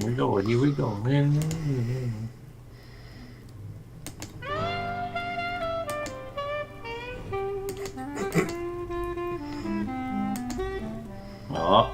Here we go, man. Oh.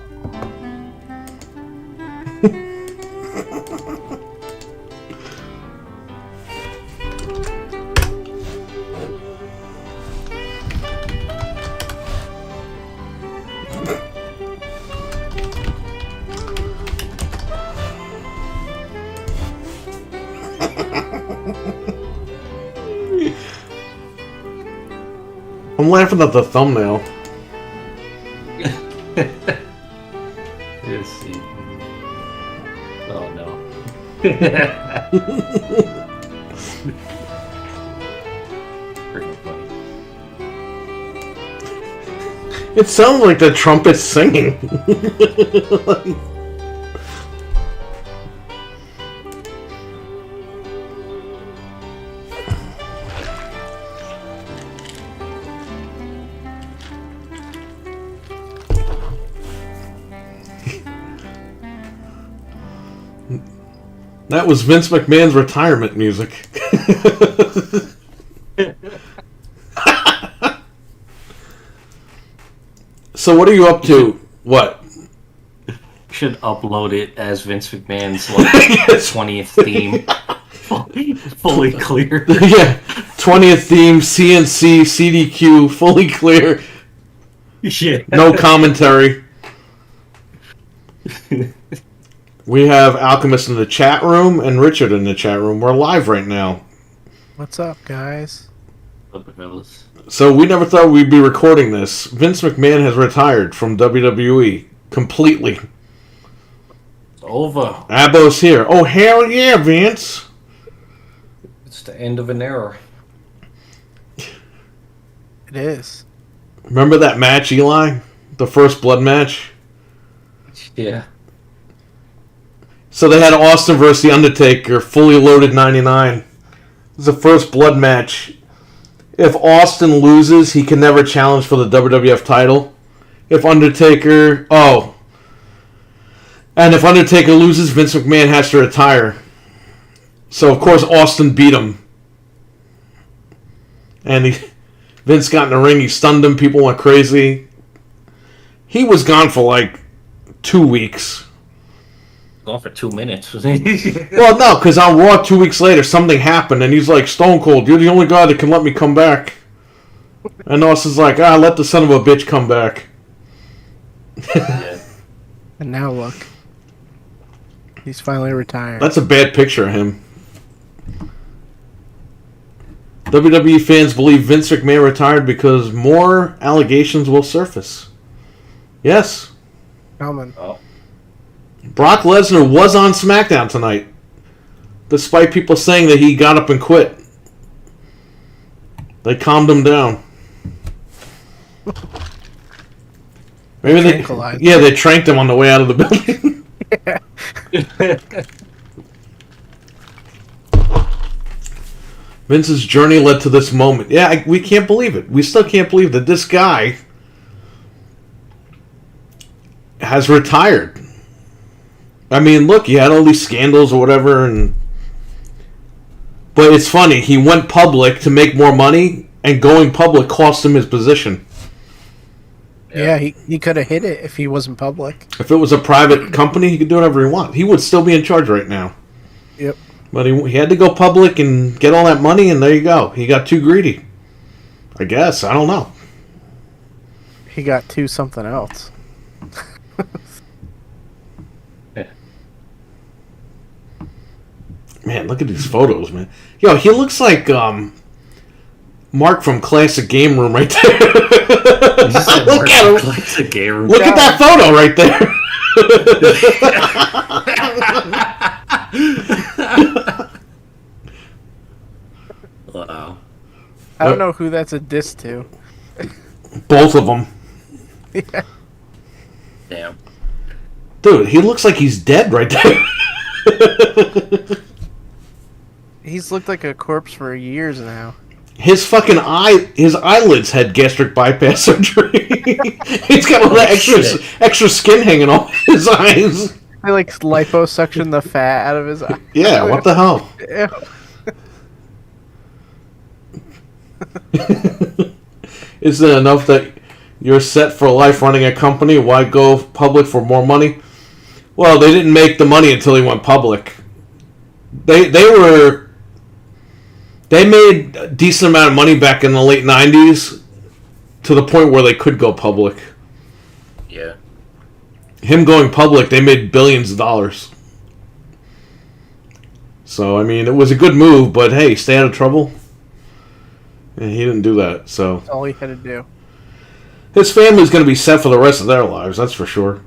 I'm laughing at the thumbnail. Let's see. Oh no. Freaking funny. It sounds like the trumpet's singing. That was Vince McMahon's retirement music. So what are you up to? What? Should upload it as Vince McMahon's like 20th theme. Fully clear. Yeah. 20th theme, CNC, CDQ, fully clear. Yeah. No commentary. We have Alchemist in the chat room and Richard in the chat room. We're live right now. What's up, guys? What fellas? So we never thought we'd be recording this. Vince McMahon has retired from WWE completely. It's over. Abo's here. Oh, hell yeah, Vince. It's the end of an era. It is. Remember that match, Eli? The first blood match? Yeah. So they had Austin versus The Undertaker, fully loaded 99. It was the first blood match. If Austin loses, he can never challenge for the WWF title. If Undertaker... Oh. And if Undertaker loses, Vince McMahon has to retire. So, of course, Austin beat him. And Vince got in the ring, he stunned him, people went crazy. He was gone for like 2 weeks. Gone for 2 minutes. Well, no, because on Raw 2 weeks later, something happened, and he's like, Stone Cold, you're the only guy that can let me come back. And Austin's like, let the son of a bitch come back. Yeah. And now look. He's finally retired. That's a bad picture of him. WWE fans believe Vince McMahon retired because more allegations will surface. Yes. Coming. Oh. Brock Lesnar was on SmackDown tonight, despite people saying that he got up and quit. They calmed him down. Maybe they tranked him on the way out of the building. Vince's journey led to this moment. Yeah, we can't believe it. We still can't believe that this guy has retired. I mean, look, he had all these scandals or whatever, but it's funny. He went public to make more money, and going public cost him his position. Yeah, he could have hit it if he wasn't public. If it was a private company, he could do whatever he wants. He would still be in charge right now. Yep. But he had to go public and get all that money, and there you go. He got too greedy. I guess. I don't know. He got to something else. Man, look at these photos, man. Yo, he looks like Mark from Classic Game Room right there. Look at him. Classic Game Room. Look at that photo right there. Wow. I don't know who that's a diss to. Both of them. Yeah. Damn. Dude, he looks like he's dead right there. He's looked like a corpse for years now. His fucking his eyelids had gastric bypass surgery. He's got all that extra skin hanging off his eyes. They like liposuction the fat out of his eye. Yeah, what the hell? Isn't it enough that you're set for life running a company? Why go public for more money? Well, they didn't make the money until he went public. They made a decent amount of money back in the late 90s to the point where they could go public. Yeah. Him going public, they made billions of dollars. So, I mean, it was a good move, but hey, stay out of trouble. And he didn't do that, so. That's all he had to do. His family's going to be set for the rest of their lives, that's for sure.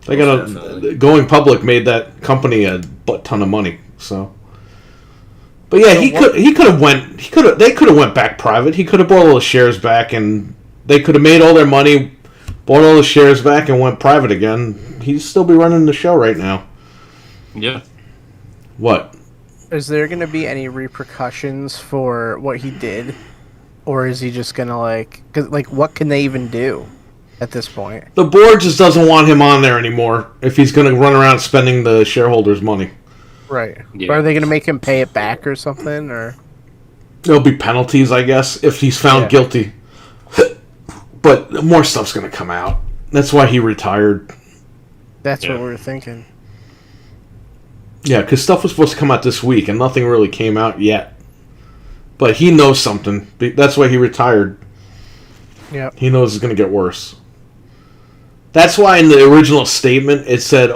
Going public made that company a butt ton of money, so. But yeah, they could have went back private. He could have bought all the shares back, and they could have made all their money, bought all the shares back, and went private again. He'd still be running the show right now. Yeah. What? Is there going to be any repercussions for what he did? Or is he just going to, cause, what can they even do at this point? The board just doesn't want him on there anymore if he's going to run around spending the shareholders' money. Right. Yeah. But are they going to make him pay it back or something? Or There'll be penalties, I guess, if he's found guilty. But more stuff's going to come out. That's why he retired. That's what we were thinking. Yeah, because stuff was supposed to come out this week, and nothing really came out yet. But he knows something. That's why he retired. Yeah. He knows it's going to get worse. That's why in the original statement it said,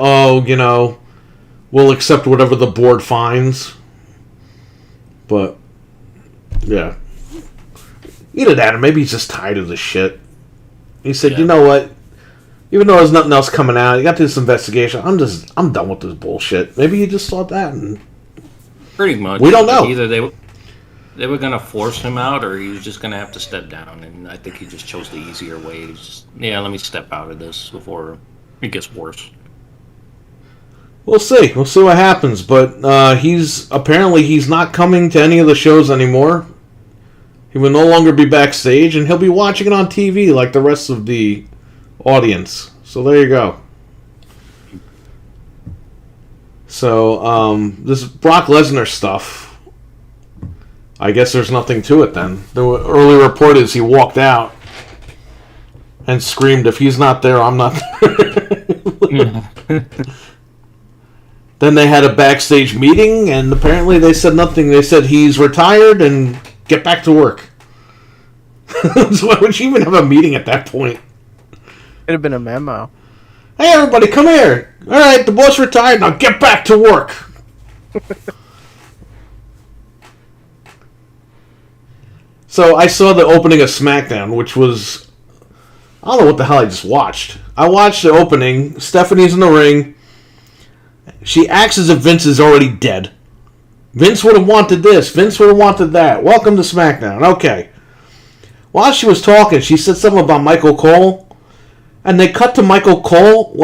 we'll accept whatever the board finds. But, yeah. Either that or maybe he's just tired of this shit. He said, you know what? Even though there's nothing else coming out, you got this investigation. I'm done with this bullshit. Maybe he just thought that. And pretty much. We don't know. Either they were going to force him out, or he was just going to have to step down. And I think he just chose the easier way. He just, let me step out of this before it gets worse. We'll see. We'll see what happens. But he's not coming to any of the shows anymore. He will no longer be backstage, and he'll be watching it on TV like the rest of the audience. So there you go. So this Brock Lesnar stuff, I guess there's nothing to it then. The early report is he walked out and screamed, "If he's not there, I'm not there." Then they had a backstage meeting, and apparently they said nothing. They said he's retired and get back to work. So why would you even have a meeting at that point? Could have been a memo. Hey, everybody, come here. All right, the boss retired. Now get back to work. So I saw the opening of SmackDown, which was... I don't know what the hell I just watched. I watched the opening. Stephanie's in the ring. She acts as if Vince is already dead. Vince would have wanted this. Vince would have wanted that. Welcome to SmackDown. Okay. While she was talking, she said something about Michael Cole. And they cut to Michael Cole,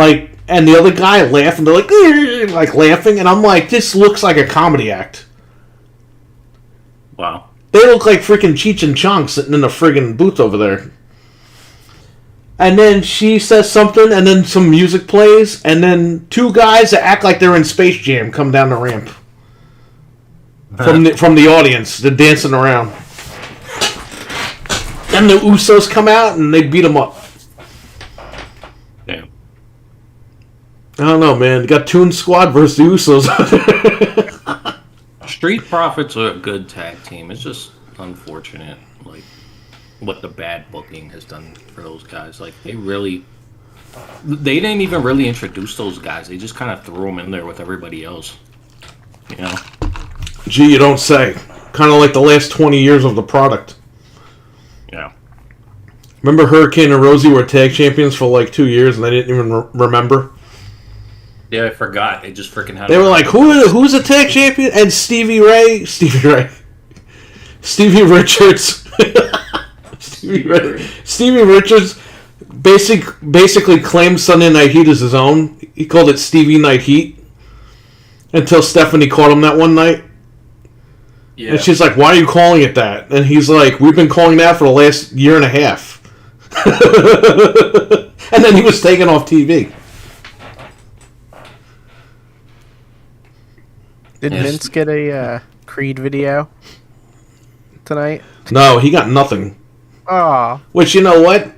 and the other guy laughing. They're like laughing. And I'm like, this looks like a comedy act. Wow. They look like freaking Cheech and Chong sitting in a friggin' booth over there. And then she says something, and then some music plays, and then two guys that act like they're in Space Jam come down the ramp. From the audience. They're dancing around. Then the Usos come out, and they beat them up. Damn. I don't know, man. You got Toon Squad versus the Usos. Street Profits are a good tag team. It's just unfortunate, what the bad booking has done for those guys. They didn't even really introduce those guys. They just kind of threw them in there with everybody else. Gee, you don't say. Kind of like the last 20 years of the product. Yeah. Remember Hurricane and Rosie were tag champions for 2 years and they didn't even remember? Yeah, I forgot. They just freaking had... They were like, who's a tag champion? And Stevie Richards. Stevie Richards basically claimed Sunday Night Heat as his own. He called it Stevie Night Heat. Until Stephanie caught him that one night. Yeah. And she's like, why are you calling it that? And he's like, we've been calling that for the last year and a half. And then he was taken off TV. Did Yes. Vince get a Creed video tonight? No, he got nothing. Oh, Which, you know what?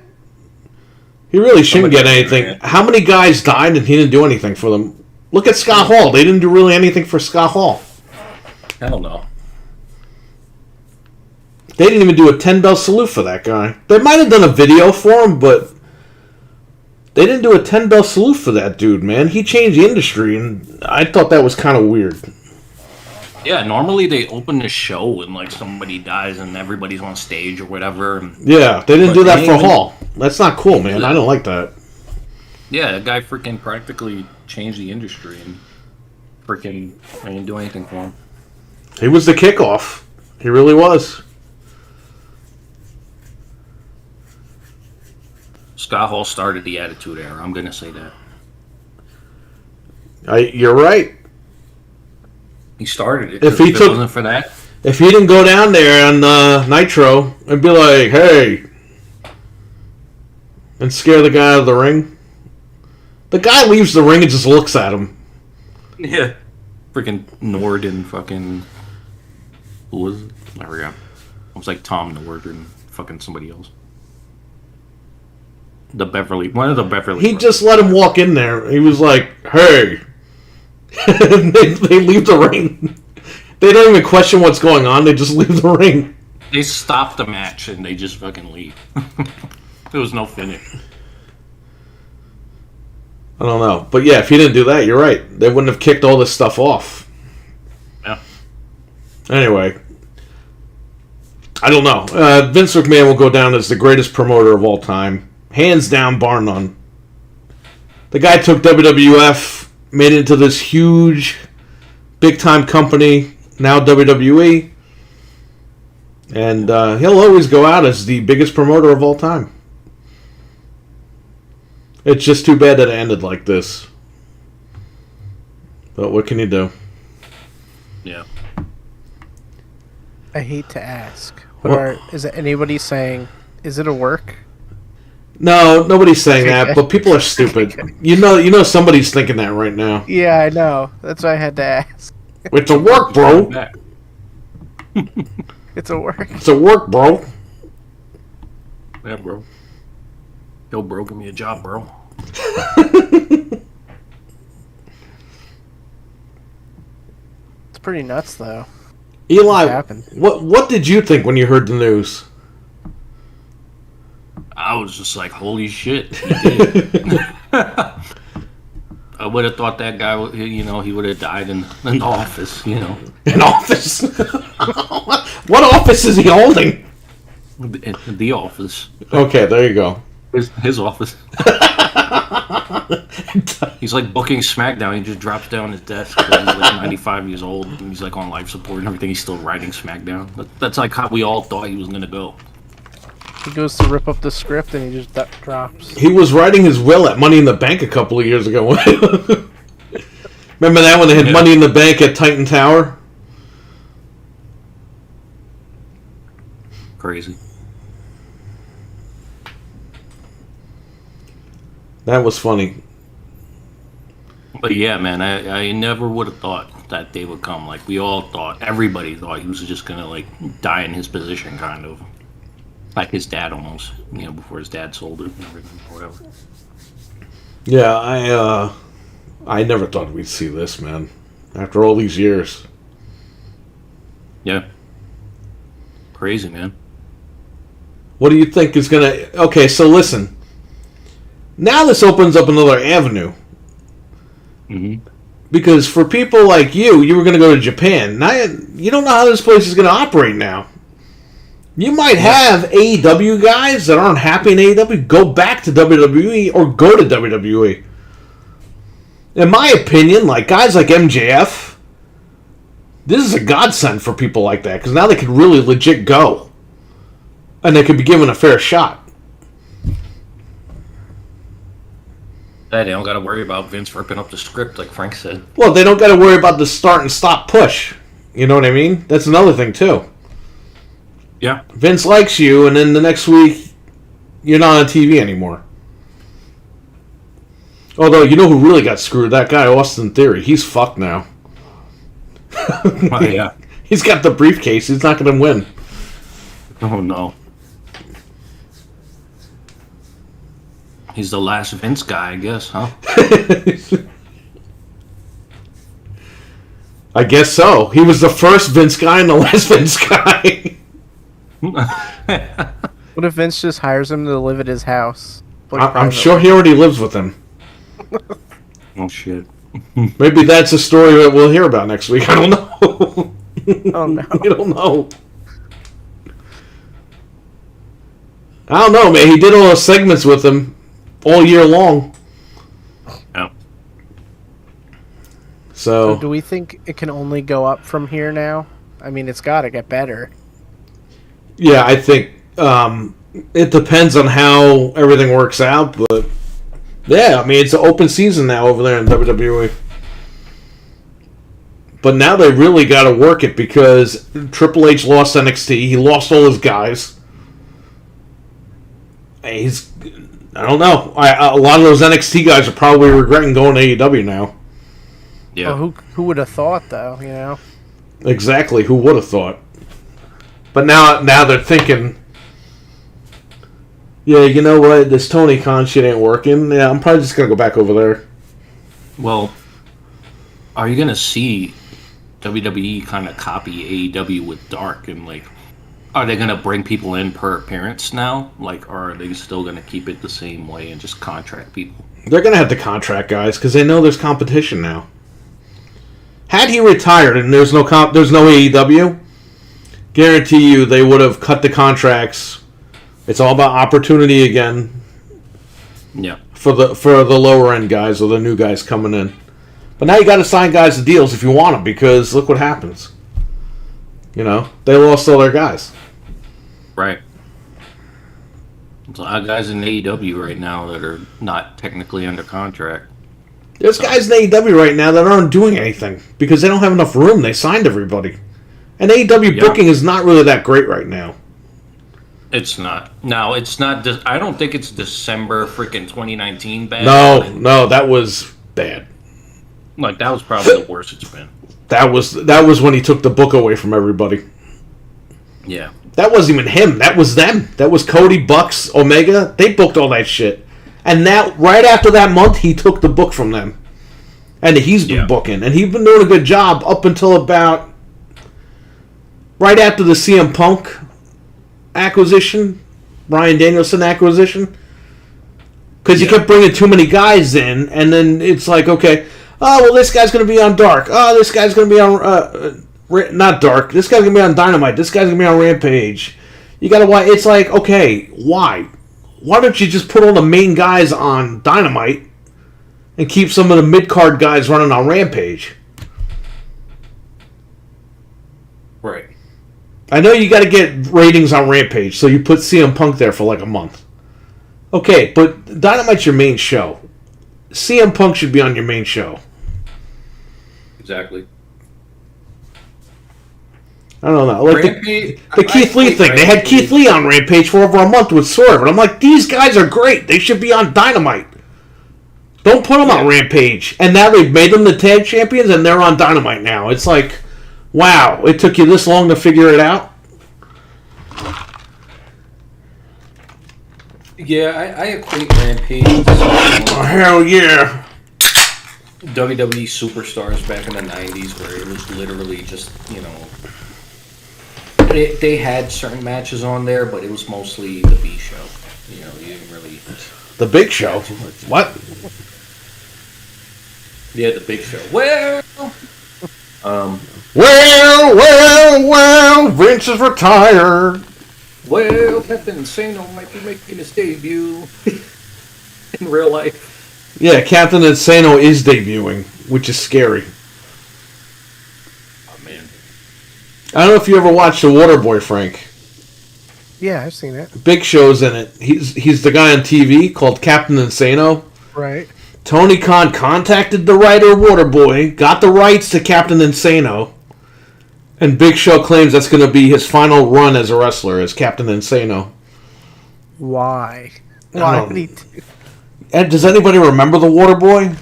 He really shouldn't get Somebody- anything. How many guys died and he didn't do anything for them? Look at Scott Hall. They didn't do really anything for Scott Hall. Hell no. They didn't even do a 10-bell salute for that guy. They might have done a video for him, but they didn't do a 10-bell salute for that dude, man. He changed the industry, and I thought that was kind of weird. Yeah, normally they open the show and like somebody dies and everybody's on stage or whatever. And, Yeah, they didn't But do that they for even- Hall. That's not cool, man. I don't like that. yeah, that guy freaking practically changed the industry and freaking I didn't do anything for him. He was the kickoff. He really was. Scott Hall started the Attitude Era. I'm gonna say that You're right. he started it. If he it took- wasn't for that, If he didn't go down there on Nitro and be like, hey, and scare the guy out of the ring, the guy leaves the ring and just looks at him. yeah, freaking Nord and fucking who was it? I forgot. It was like Tom Nord and fucking somebody else. One of the Beverly. He just let him walk in there. He was like, hey. they leave the ring. They don't even question what's going on. They just leave the ring. They stopped the match and they just fucking leave. There was no finish. I don't know. But yeah, if he didn't do that, you're right. They wouldn't have kicked all this stuff off. Yeah. Anyway. I don't know. Vince McMahon will go down as the greatest promoter of all time. Hands down, bar none. The guy took WWF, made it into this huge, big-time company, now WWE. And he'll always go out as the biggest promoter of all time. It's just too bad that it ended like this. But what can you do? Yeah. I hate to ask, but Well- is it anybody saying, is it a work? No, nobody's saying that, but people are stupid. You know somebody's thinking that right now. Yeah, I know. That's why I had to ask. It's a work, bro. Back. It's a work. It's a work, bro. Yeah, bro. Yo, bro, give me a job, bro. It's pretty nuts, though. Eli, What happened? what did you think when you heard the news? I was just like, holy shit. He did. I would have thought that guy, he would have died in the office, In office? What office is he holding? The office. Okay, there you go. His office. He's like booking SmackDown. He just drops down his desk because he's like 95 years old and he's like on life support and everything. He's still writing SmackDown. That's like how we all thought he was gonna go. He goes to rip up the script and he just drops. He was writing his will at Money in the Bank a couple of years ago. Remember that when they had Yeah. Money in the Bank at Titan Tower? Crazy. That was funny. But yeah, man, I never would have thought that day would come. Like we all thought, everybody thought he was just gonna like die in his position, kind of like his dad almost. Before his dad sold it and everything, or whatever. Yeah, I never thought we'd see this, man. After all these years. Yeah. Crazy, man. What do you think is gonna... Okay, so listen. Now this opens up another avenue. Mm-hmm. Because for people like you were gonna go to Japan. Now you don't know how this place is gonna operate now. You might have AEW guys that aren't happy in AEW go back to WWE or go to WWE. In my opinion, like guys like MJF, this is a godsend for people like that because now they could really legit go, and they could be given a fair shot. They don't got to worry about Vince ripping up the script, like Frank said. Well, they don't got to worry about the start and stop push. You know what I mean? That's another thing too. Yeah. Vince likes you, and then the next week, you're not on TV anymore. Although, you know who really got screwed? That guy, Austin Theory. He's fucked now. Oh, yeah. He's got the briefcase. He's not going to win. Oh, no. He's the last Vince guy, I guess, huh? I guess so. He was the first Vince guy and the last Vince guy. What if Vince just hires him to live at his house? I'm sure he already lives with him. Oh, shit. Maybe that's a story that we'll hear about next week. I don't know. Oh no. I don't know. I don't know, man. He did all those segments with him all year long. Yeah. So So, do we think it can only go up from here now? I mean, it's got to get better. yeah, I think it depends on how everything works out, but yeah, I mean, it's an open season now over there in WWE. But now they really got to work it because Triple H lost NXT. He lost all his guys. I don't know. A lot of those NXT guys are probably regretting going to AEW now. Yeah. Well, who would have thought, though? You know. Exactly. Who would have thought? But now they're thinking, yeah, you know what? This Tony Khan shit ain't working. Yeah, I'm probably just gonna go back over there. Well, are you going to see WWE kind of copy AEW with Dark? And, like, are they going to bring people in per appearance now? Like, or are they still going to keep it the same way and just contract people? They're gonna have to contract guys because they know there's competition now. Had he retired and there's no AEW, guarantee you they would have cut the contracts. It's all about opportunity again Yeah. for the lower end guys or the new guys coming in. But now you got to sign guys to deals if you want them because look what happens. You know, they lost all their guys. Right. There's a lot of guys in AEW right now that are not technically under contract. There's guys in AEW right now that aren't doing anything because they don't have enough room. They signed everybody. And AEW Yeah. booking is not really that great right now. It's not. No, it's not. I don't think it's December freaking 2019 bad. No, that was bad. Like, that was probably the worst it's been. That was when he took the book away from everybody. Yeah. That wasn't even him. That was them. That was Cody, Bucks, Omega. They booked all that shit. And now, right after that month, he took the book from them. And he's been booking. And he's been doing a good job up until about right after the CM Punk acquisition, Bryan Danielson acquisition. Because you kept bringing too many guys in, and then it's like, okay, oh, well, this guy's going to be on Dark. Oh, this guy's going to be on... not Dark. This guy's going to be on Dynamite. This guy's going to be on Rampage. You got to watch. It's like, okay, why? Why don't you just put all the main guys on Dynamite and keep some of the mid-card guys running on Rampage? Right. I know you got to get ratings on Rampage, so you put CM Punk there for like a month. Okay, but Dynamite's your main show. CM Punk should be on your main show. Exactly. I don't know. Like Rampage, the Keith Lee thing. They had Keith Lee on Rampage for over a month with Swerve. And I'm like, these guys are great. They should be on Dynamite. Don't put them on Rampage. And now they've made them the tag champions and they're on Dynamite now. It's like, wow, it took you this long to figure it out? Yeah, I equate Rampage to Oh, hell yeah. WWE superstars back in the 90s where it was literally just, you know... They had certain matches on there, but it was mostly the B show. You know, you didn't really... The Big Show? What? Yeah, the Big Show. Well... Well, Vince is retired. Well, Captain Insano might be making his debut in real life. Yeah, Captain Insano is debuting, which is scary. Oh, man. I don't know if you ever watched The Waterboy, Frank. Yeah, I've seen it. Big Show's in it. He's the guy on TV called Captain Insano. Right. Tony Khan contacted the writer Waterboy, got the rights to Captain Insano, and Big Show claims that's going to be his final run as a wrestler, as Captain Insano. Why? Why would he do? And does anybody remember the Waterboy?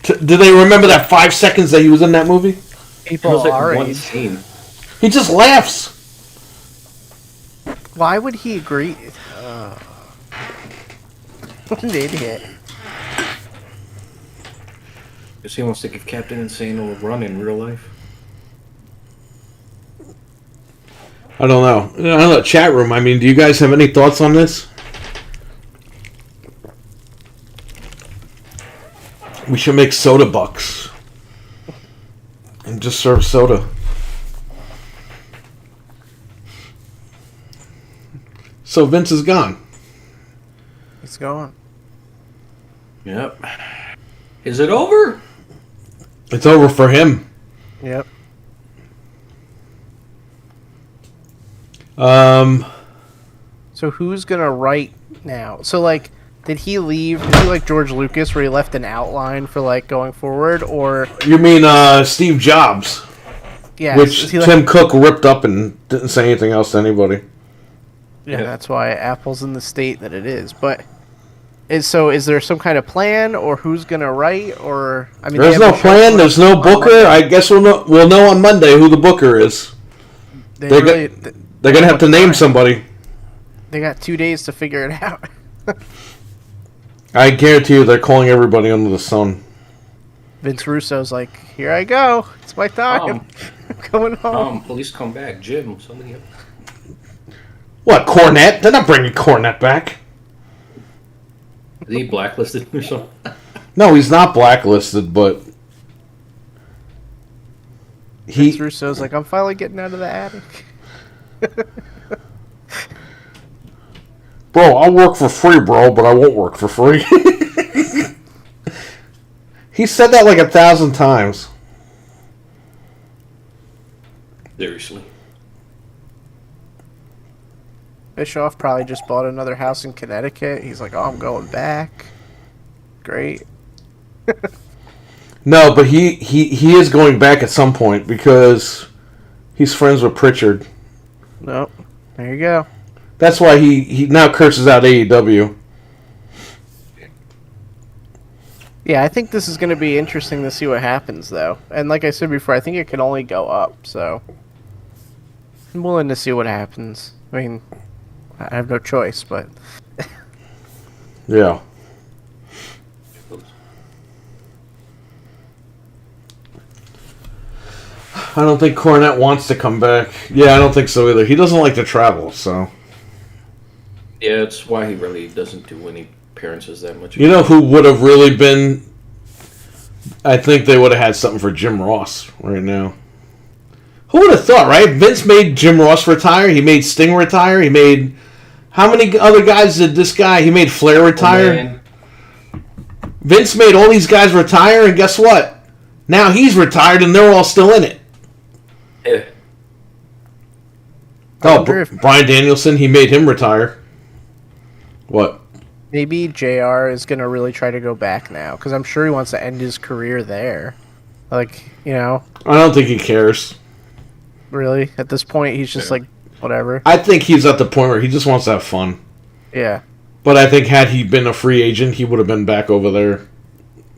Do they remember that 5 seconds that he was in that movie? People was like our one age. scene. He just laughs. Why would he agree? What an idiot. Because he wants to give Captain Insane a run in real life. I don't know. I don't know. Chat room. I mean, do you guys have any thoughts on this? We should make soda bucks and just serve soda. So Vince is gone. He's gone. Yep. Is it over? It's over for him. Yep. So who's gonna write now? So like, did he leave? Is he like George Lucas, where he left an outline for like going forward, or You mean Steve Jobs, yeah? which is he Tim Cook ripped up and didn't say anything else to anybody. Yeah, that's why Apple's in the state that it is. But is there some kind of plan, or who's gonna write, or I mean, There's they have no a show plan. There's no on booker. Monday. I guess we'll know on Monday who the booker is. They They're really, They're gonna have to name time. somebody. They got 2 days to figure it out. I guarantee you, they're calling everybody under the sun. Vince Russo's like, "Here I go. It's my time. I'm going home." Police come back. Jim, somebody. What, Cornette? They're not bringing Cornette back. Is he blacklisted or something? No, he's not blacklisted, but Vince Russo's like, "I'm finally getting out of the attic." Bro, I'll work for free, bro, but I won't work for free. He said that like 1,000 times. Seriously. Bischoff probably just bought another house in Connecticut. He's like, "Oh, I'm going back." Great. No, but he is going back at some point because he's friends with Pritchard. Nope. There you go. That's why he now curses out AEW. Yeah, I think this is going to be interesting to see what happens, though. And like I said before, I think it can only go up, so I'm willing to see what happens. I mean, I have no choice, but Yeah. I don't think Cornette wants to come back. Yeah, I don't think so either. He doesn't like to travel, so. Yeah, that's why he really doesn't do any appearances that much. You know who would have really been... I think they would have had something for Jim Ross right now. Who would have thought, right? Vince made Jim Ross retire. He made Sting retire. He made... How many other guys did this guy... He made Flair retire. Vince made all these guys retire, and guess what? Now he's retired, and they're all still in it. Yeah. Oh, Bryan Danielson, he made him retire. What? maybe JR is going to really try to go back now, because I'm sure he wants to end his career there. Like, you know, I don't think he cares. really, at this point, he's just like, whatever. I think he's at the point where he just wants to have fun. Yeah. But I think had he been a free agent, he would have been back over there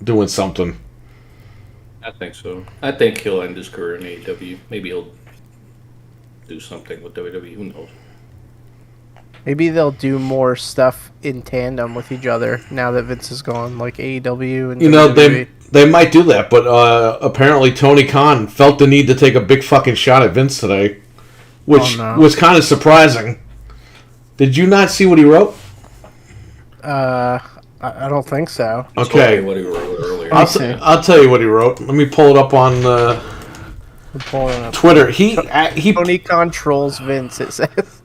doing something. I think so. I think he'll end his career in AEW. Maybe he'll do something with WWE. Who knows? Maybe they'll do more stuff in tandem with each other now that Vince is gone, like AEW and You know, WWE. they might do that, but apparently Tony Khan felt the need to take a big fucking shot at Vince today, which was kind of surprising. Did you not see what he wrote? I don't think so. Okay. What he wrote earlier. I'll tell you what he wrote. Let me pull it up on I'm pulling it up. Twitter. He Tony Khan trolls Vince, it says.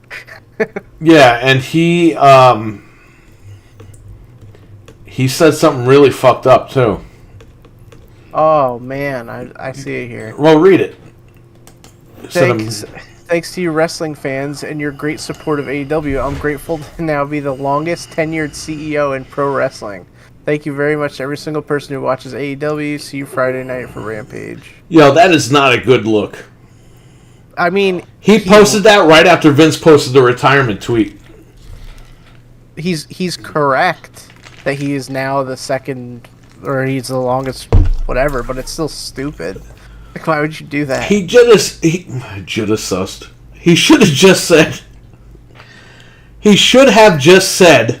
yeah, and he said something really fucked up too. Oh, man, I see it here. Well, read it. Thanks to you wrestling fans and your great support of AEW, I'm grateful to now be the longest tenured CEO in pro wrestling. Thank you very much to every single person who watches AEW. See you Friday night for Rampage. Yo, that is not a good look. I mean, He posted that right after Vince posted the retirement tweet. he's correct that he is now the second, or he's the longest, whatever, but it's still stupid. Like, why would you do that? He just sussed. He should have just said. He should have just said,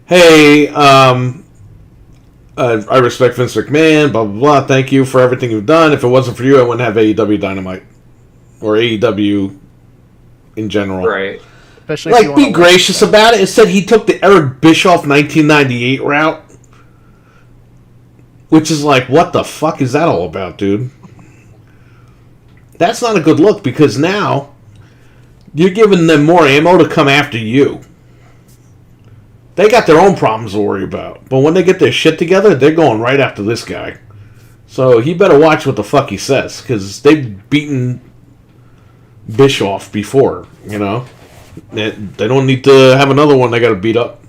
"Hey, I respect Vince McMahon. Blah blah blah. Thank you for everything you've done. If it wasn't for you, I wouldn't have AEW Dynamite or AEW in general." Right. Especially if you Like, be wanna gracious watch about it. Instead, he took the Eric Bischoff 1998 route, which is like, what the fuck is that all about, dude? That's not a good look, because now you're giving them more ammo to come after you. They got their own problems to worry about, but when they get their shit together, they're going right after this guy. So he better watch what the fuck he says, because they've beaten Bischoff before, you know? They don't need to have another one they got to beat up.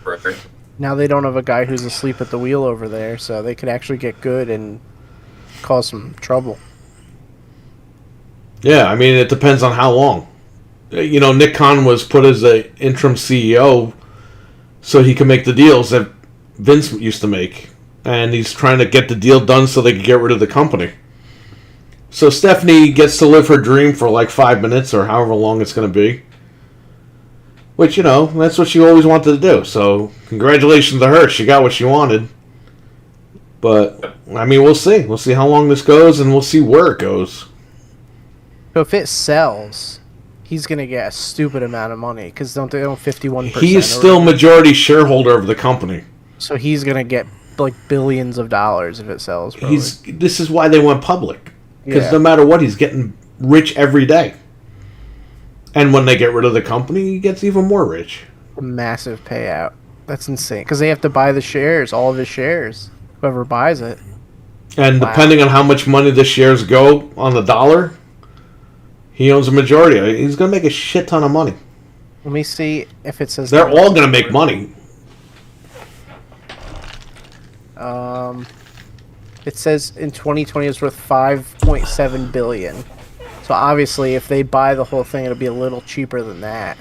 Right. Now they don't have a guy who's asleep at the wheel over there, so they could actually get good and cause some trouble. Yeah, I mean, it depends on how long. You know, Nick Khan was put as an interim CEO so he can make the deals that Vince used to make. And he's trying to get the deal done so they can get rid of the company. So Stephanie gets to live her dream for like 5 minutes or however long it's going to be. Which, you know, that's what she always wanted to do. So, congratulations to her. She got what she wanted. But, I mean, we'll see. We'll see how long this goes, and we'll see where it goes. So if it sells, he's going to get a stupid amount of money, because don't they own 51%? He is still majority shareholder of the company. So he's going to get, like, billions of dollars if it sells, probably. This is why they went public. Because Yeah. no matter what, he's getting rich every day. And when they get rid of the company, he gets even more rich. A massive payout. That's insane. Because they have to buy the shares, all of his shares. Whoever buys it. And Wow. depending on how much money the shares go on the dollar, he owns a majority. He's going to make a shit ton of money. Let me see if it says... They're all going to make money. It says in 2020 it's worth $5.7 billion. So obviously, if they buy the whole thing, it'll be a little cheaper than that.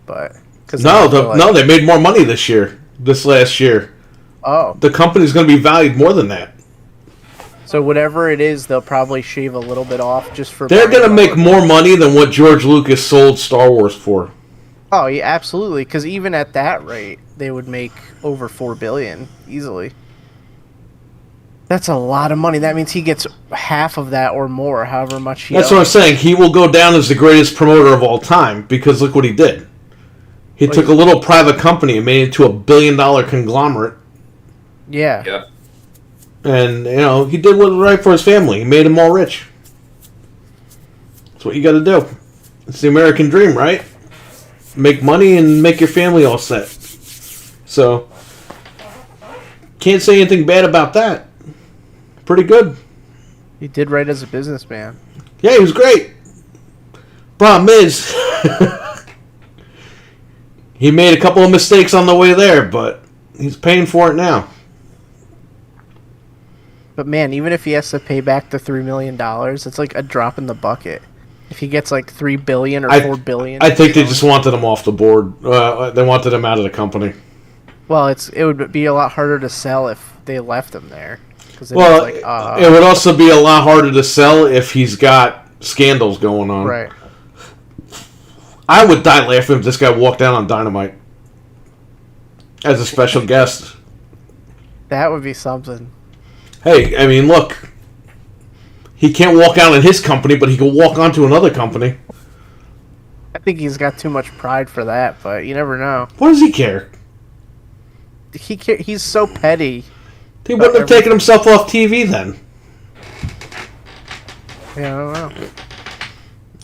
But... Cause No, they they made more money this last year. Oh. The company's going to be valued more than that. So whatever it is, they'll probably shave a little bit off just for... They're buying going to it. make more money than what George Lucas sold Star Wars for. Oh, yeah, absolutely. Because even at that rate, they would make over $4 billion easily. That's a lot of money. That means he gets half of that or more, however much he That's what I'm saying. He will go down as the greatest promoter of all time because look what he did. He took a little private company and made it into $1 billion conglomerate. Yeah. Yeah. And, you know, he did what was right for his family. He made them all rich. That's what you got to do. It's the American dream, right? Make money and make your family all set. So, can't say anything bad about that. Pretty good. He did right as a businessman. Yeah, he was great. Problem is, he made a couple of mistakes on the way there, but he's paying for it now. But man, even if he has to pay back the $3 million, it's like a drop in the bucket. If he gets like $3 billion or $4 billion, I think they just wanted him off the board. They wanted him out of the company. well, it would be a lot harder to sell if they left him there. Well, it would also be a lot harder to sell if he's got scandals going on. right. I would die laughing if this guy walked out on Dynamite as a special guest. That would be something. Hey, I mean, look. He can't walk out in his company, but he can walk onto another company. I think he's got too much pride for that, but you never know. What does he care? He's so petty. He wouldn't have taken himself off TV then. Yeah, I don't know.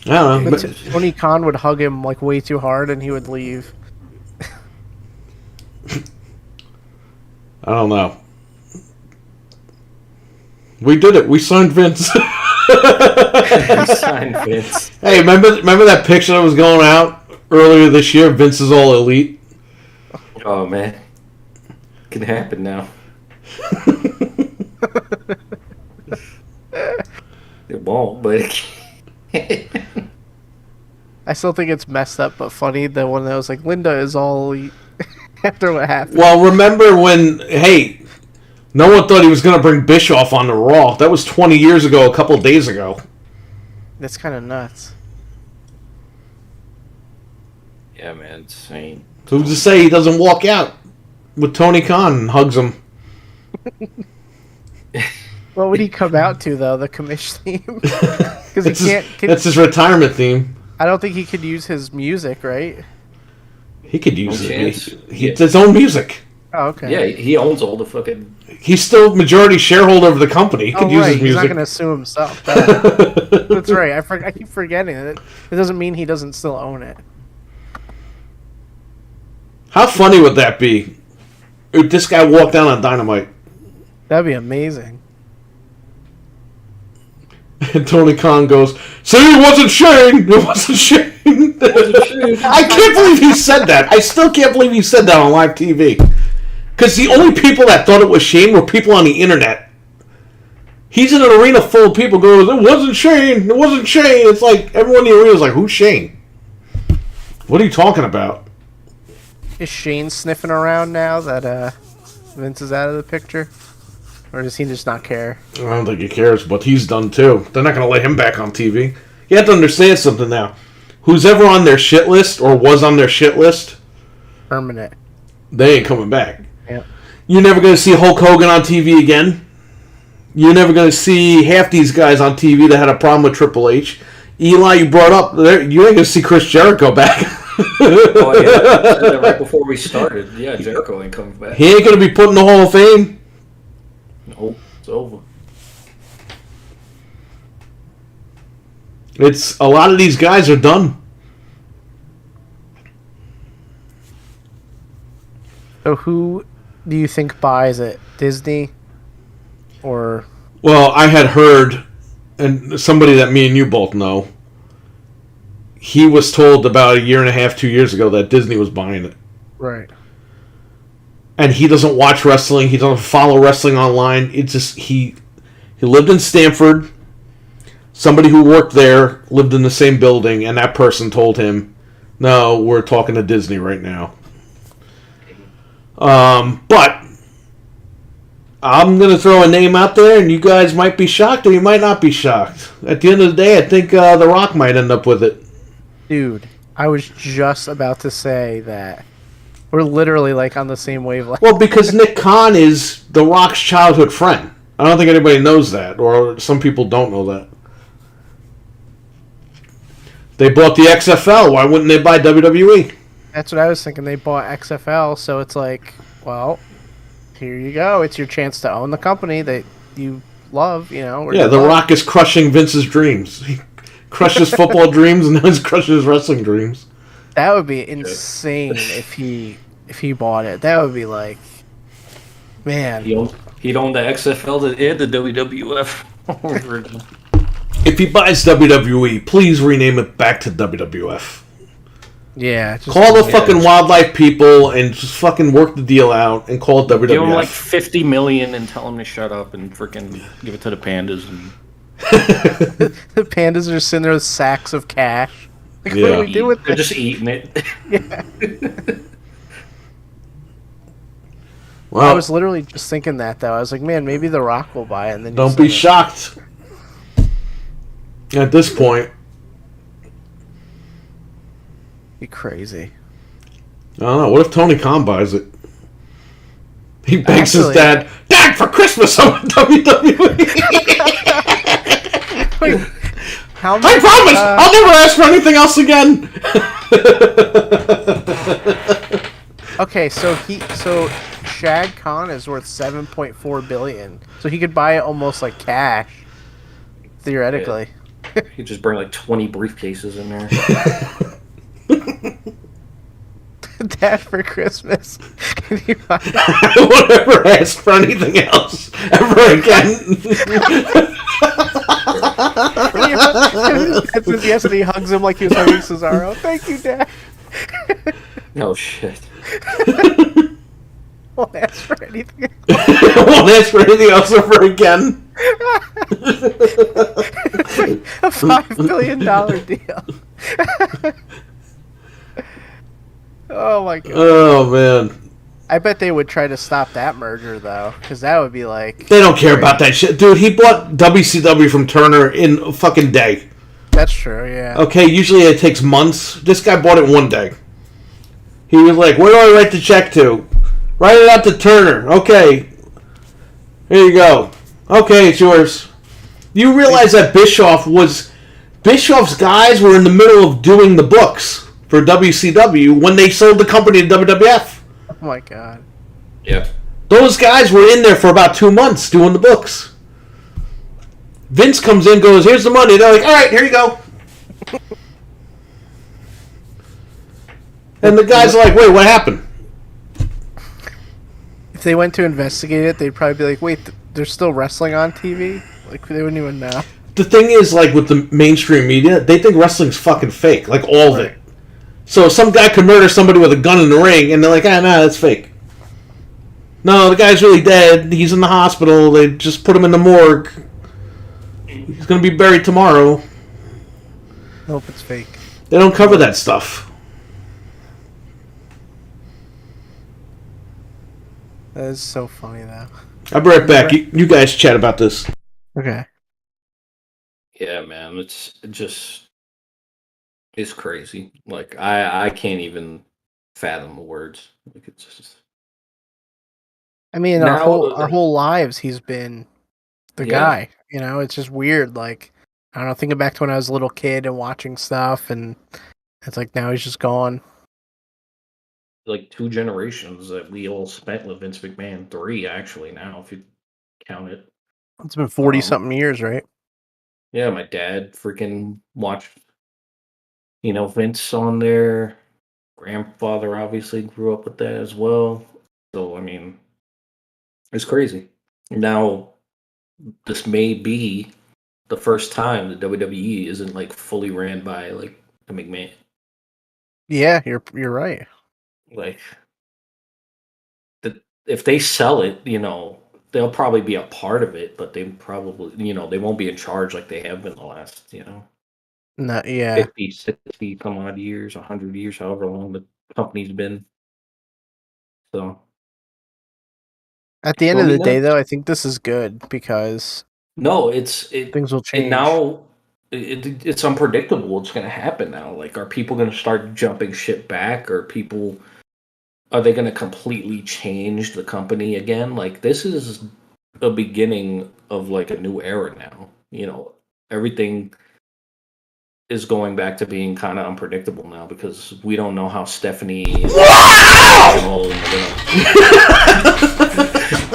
I don't know. But But Tony Khan would hug him like way too hard, and he would leave. I don't know. We did it. We signed Vince. Signed Vince. Hey, remember that picture that was going out earlier this year? Vince is all elite. Oh man, can happen now. It won't, but it can. I still think it's messed up, but funny. The one that was like, Linda is all elite after what happened. Well, remember when? Hey, No one thought he was going to bring Bischoff on the Raw. That was 20 years ago, a couple days ago. That's kind of nuts. Yeah, man, insane. So who's to say he doesn't walk out with Tony Khan and hugs him? What would he come out to though? The commish theme? Because he can't. That's his retirement theme. I don't think he could use his music, right? He could use No it. chance. It's his own music. Oh, okay. Yeah, he owns all the fucking. He's still majority shareholder of the company. He could use right. his He's not music. going to sue himself. That's right. I keep forgetting it. It doesn't mean he doesn't still own it. How funny would that be if this guy walked down on Dynamite That'd be amazing. and Tony Khan goes, "See, it wasn't Shane. It wasn't Shane." I can't believe he said that. I still can't believe he said that on live TV. Because the only people that thought it was Shane were people on the internet. He's in an arena full of people goes, "It wasn't Shane. It wasn't Shane." It's like everyone in the arena is like, "Who's Shane? What are you talking about?" Is Shane sniffing around now that Vince is out of the picture? Or does he just not care? I don't think he cares, but he's done too. They're not going to let him back on TV. You have to understand something now. Who's ever on their shit list or was on their shit list, Permanent. they ain't coming back. Yeah. You're never going to see Hulk Hogan on TV again. You're never going to see half these guys on TV that had a problem with Triple H. Eli, you brought up, you ain't going to see Chris Jericho back. Oh yeah, I said that right before we started. Yeah, Jericho ain't coming back. He ain't going to be put in the Hall of Fame. No, it's over. It's a lot of these guys are done. So who do you think buys it? Disney? Or... Well, I had heard, and somebody that me and you both know, he was told about a year and a half, 2 years ago that Disney was buying it. Right. And he doesn't watch wrestling. He doesn't follow wrestling online. It's just he lived in Stamford. Somebody who worked there lived in the same building, and that person told him, "No, we're talking to Disney right now." But I'm gonna throw a name out there, and you guys might be shocked, or you might not be shocked. At the end of the day, I think The Rock might end up with it. Dude, I was just about to say that. We're literally like on the same wavelength. Well, because Nick Khan is The Rock's childhood friend. I don't think anybody knows that, or some people don't know that. They bought the XFL. Why wouldn't they buy WWE? That's what I was thinking. They bought XFL, so it's like, well, here you go. It's your chance to own the company that you love, you know. Or Yeah, you The love. Rock is crushing Vince's dreams. He crushed his football dreams, and now he's crushing his wrestling dreams. That would be insane if he bought it. That would be like, man. He'd own the XFL and the WWF. Over again. If he buys WWE, please rename it back to WWF. Yeah. Just, Call the fucking wildlife people and just fucking work the deal out and call it WWF. Give him like $50 million and tell him to shut up and freaking give it to the pandas. And the pandas are sitting there with sacks of cash. Like, what Yeah. do we do with they're this? just eating it. Yeah. Well, I was literally just thinking that, though. I was like, man, maybe The Rock will buy it. And then you don't said be it. shocked. At this point, Be crazy. I don't know. What if Tony Khan buys it? He begs his Actually- dad, "Dad, for Christmas, I want WWE." Wait, how I much? promise, I'll never ask for anything else again. Okay, so Shad Khan is worth $7.4 billion, so he could buy it almost like cash, theoretically. He'd just bring like 20 briefcases in there. Dad for Christmas. Can you buy I won't ever ask for anything else ever again. It's yes, and he hugs him like he was hugging Cesaro. Thank you, Dad. No shit. Won't ask for anything. I won't ask for anything else ever again. A $5 billion deal. Oh my god. Oh man, I bet they would try to stop that merger though, because that would be like. They don't care about that shit, dude. He bought WCW from Turner in a fucking day. That's true. Yeah. Okay, usually it takes months. This guy bought it one day. He was like, "Where do I write the check to?" Write it out to Turner. Okay. Here you go. Okay, it's yours. You realize that Bischoff's guys were in the middle of doing the books for WCW when they sold the company to WWF. Oh my god. Yeah. Those guys were in there for about 2 months doing the books. Vince comes in, goes, "Here's the money." They're like, "All right, here you go." And the guys are like, "Wait, what happened?" If they went to investigate it, they'd probably be like, "Wait, there's still wrestling on TV?" Like they wouldn't even know. The thing is, like, with the mainstream media, they think wrestling's fucking fake. Like, all of it. So some guy could murder somebody with a gun in the ring, and they're like, "Ah, no, that's fake." No, the guy's really dead. He's in the hospital. They just put him in the morgue. He's going to be buried tomorrow. Nope, it's fake. They don't cover that stuff. That is so funny though. I'll be right back. You guys chat about this. Okay. Yeah, man, it's crazy. Like I can't even fathom the words. Like it's just. I mean, Now- our whole lives, he's been the Yeah. guy. You know, it's just weird. Like, I don't know, thinking back to when I was a little kid and watching stuff, and it's like now he's just gone. Like 2 generations that we all spent with Vince McMahon. 3 actually now, if you count it. It's been 40 something years, right? Yeah, my dad freaking watched, Vince on there. Grandfather obviously grew up with that as well. So I mean, it's crazy. Now, this may be the first time the WWE isn't like fully ran by like the McMahon. Yeah, you're right. Like, if they sell it, they'll probably be a part of it, but they probably, they won't be in charge like they have been the last, No, yeah. 50, 60 some odd years, 100 years, however long the company's been. So, At the end of Well, the day, though, I think this is good because no, things will change. and now it's unpredictable what's going to happen now. Like, are people going to start jumping shit back, or are they going to completely change the company again? Like, this is a beginning of like a new era now. Everything is going back to being kind of unpredictable now because we don't know how Stephanie is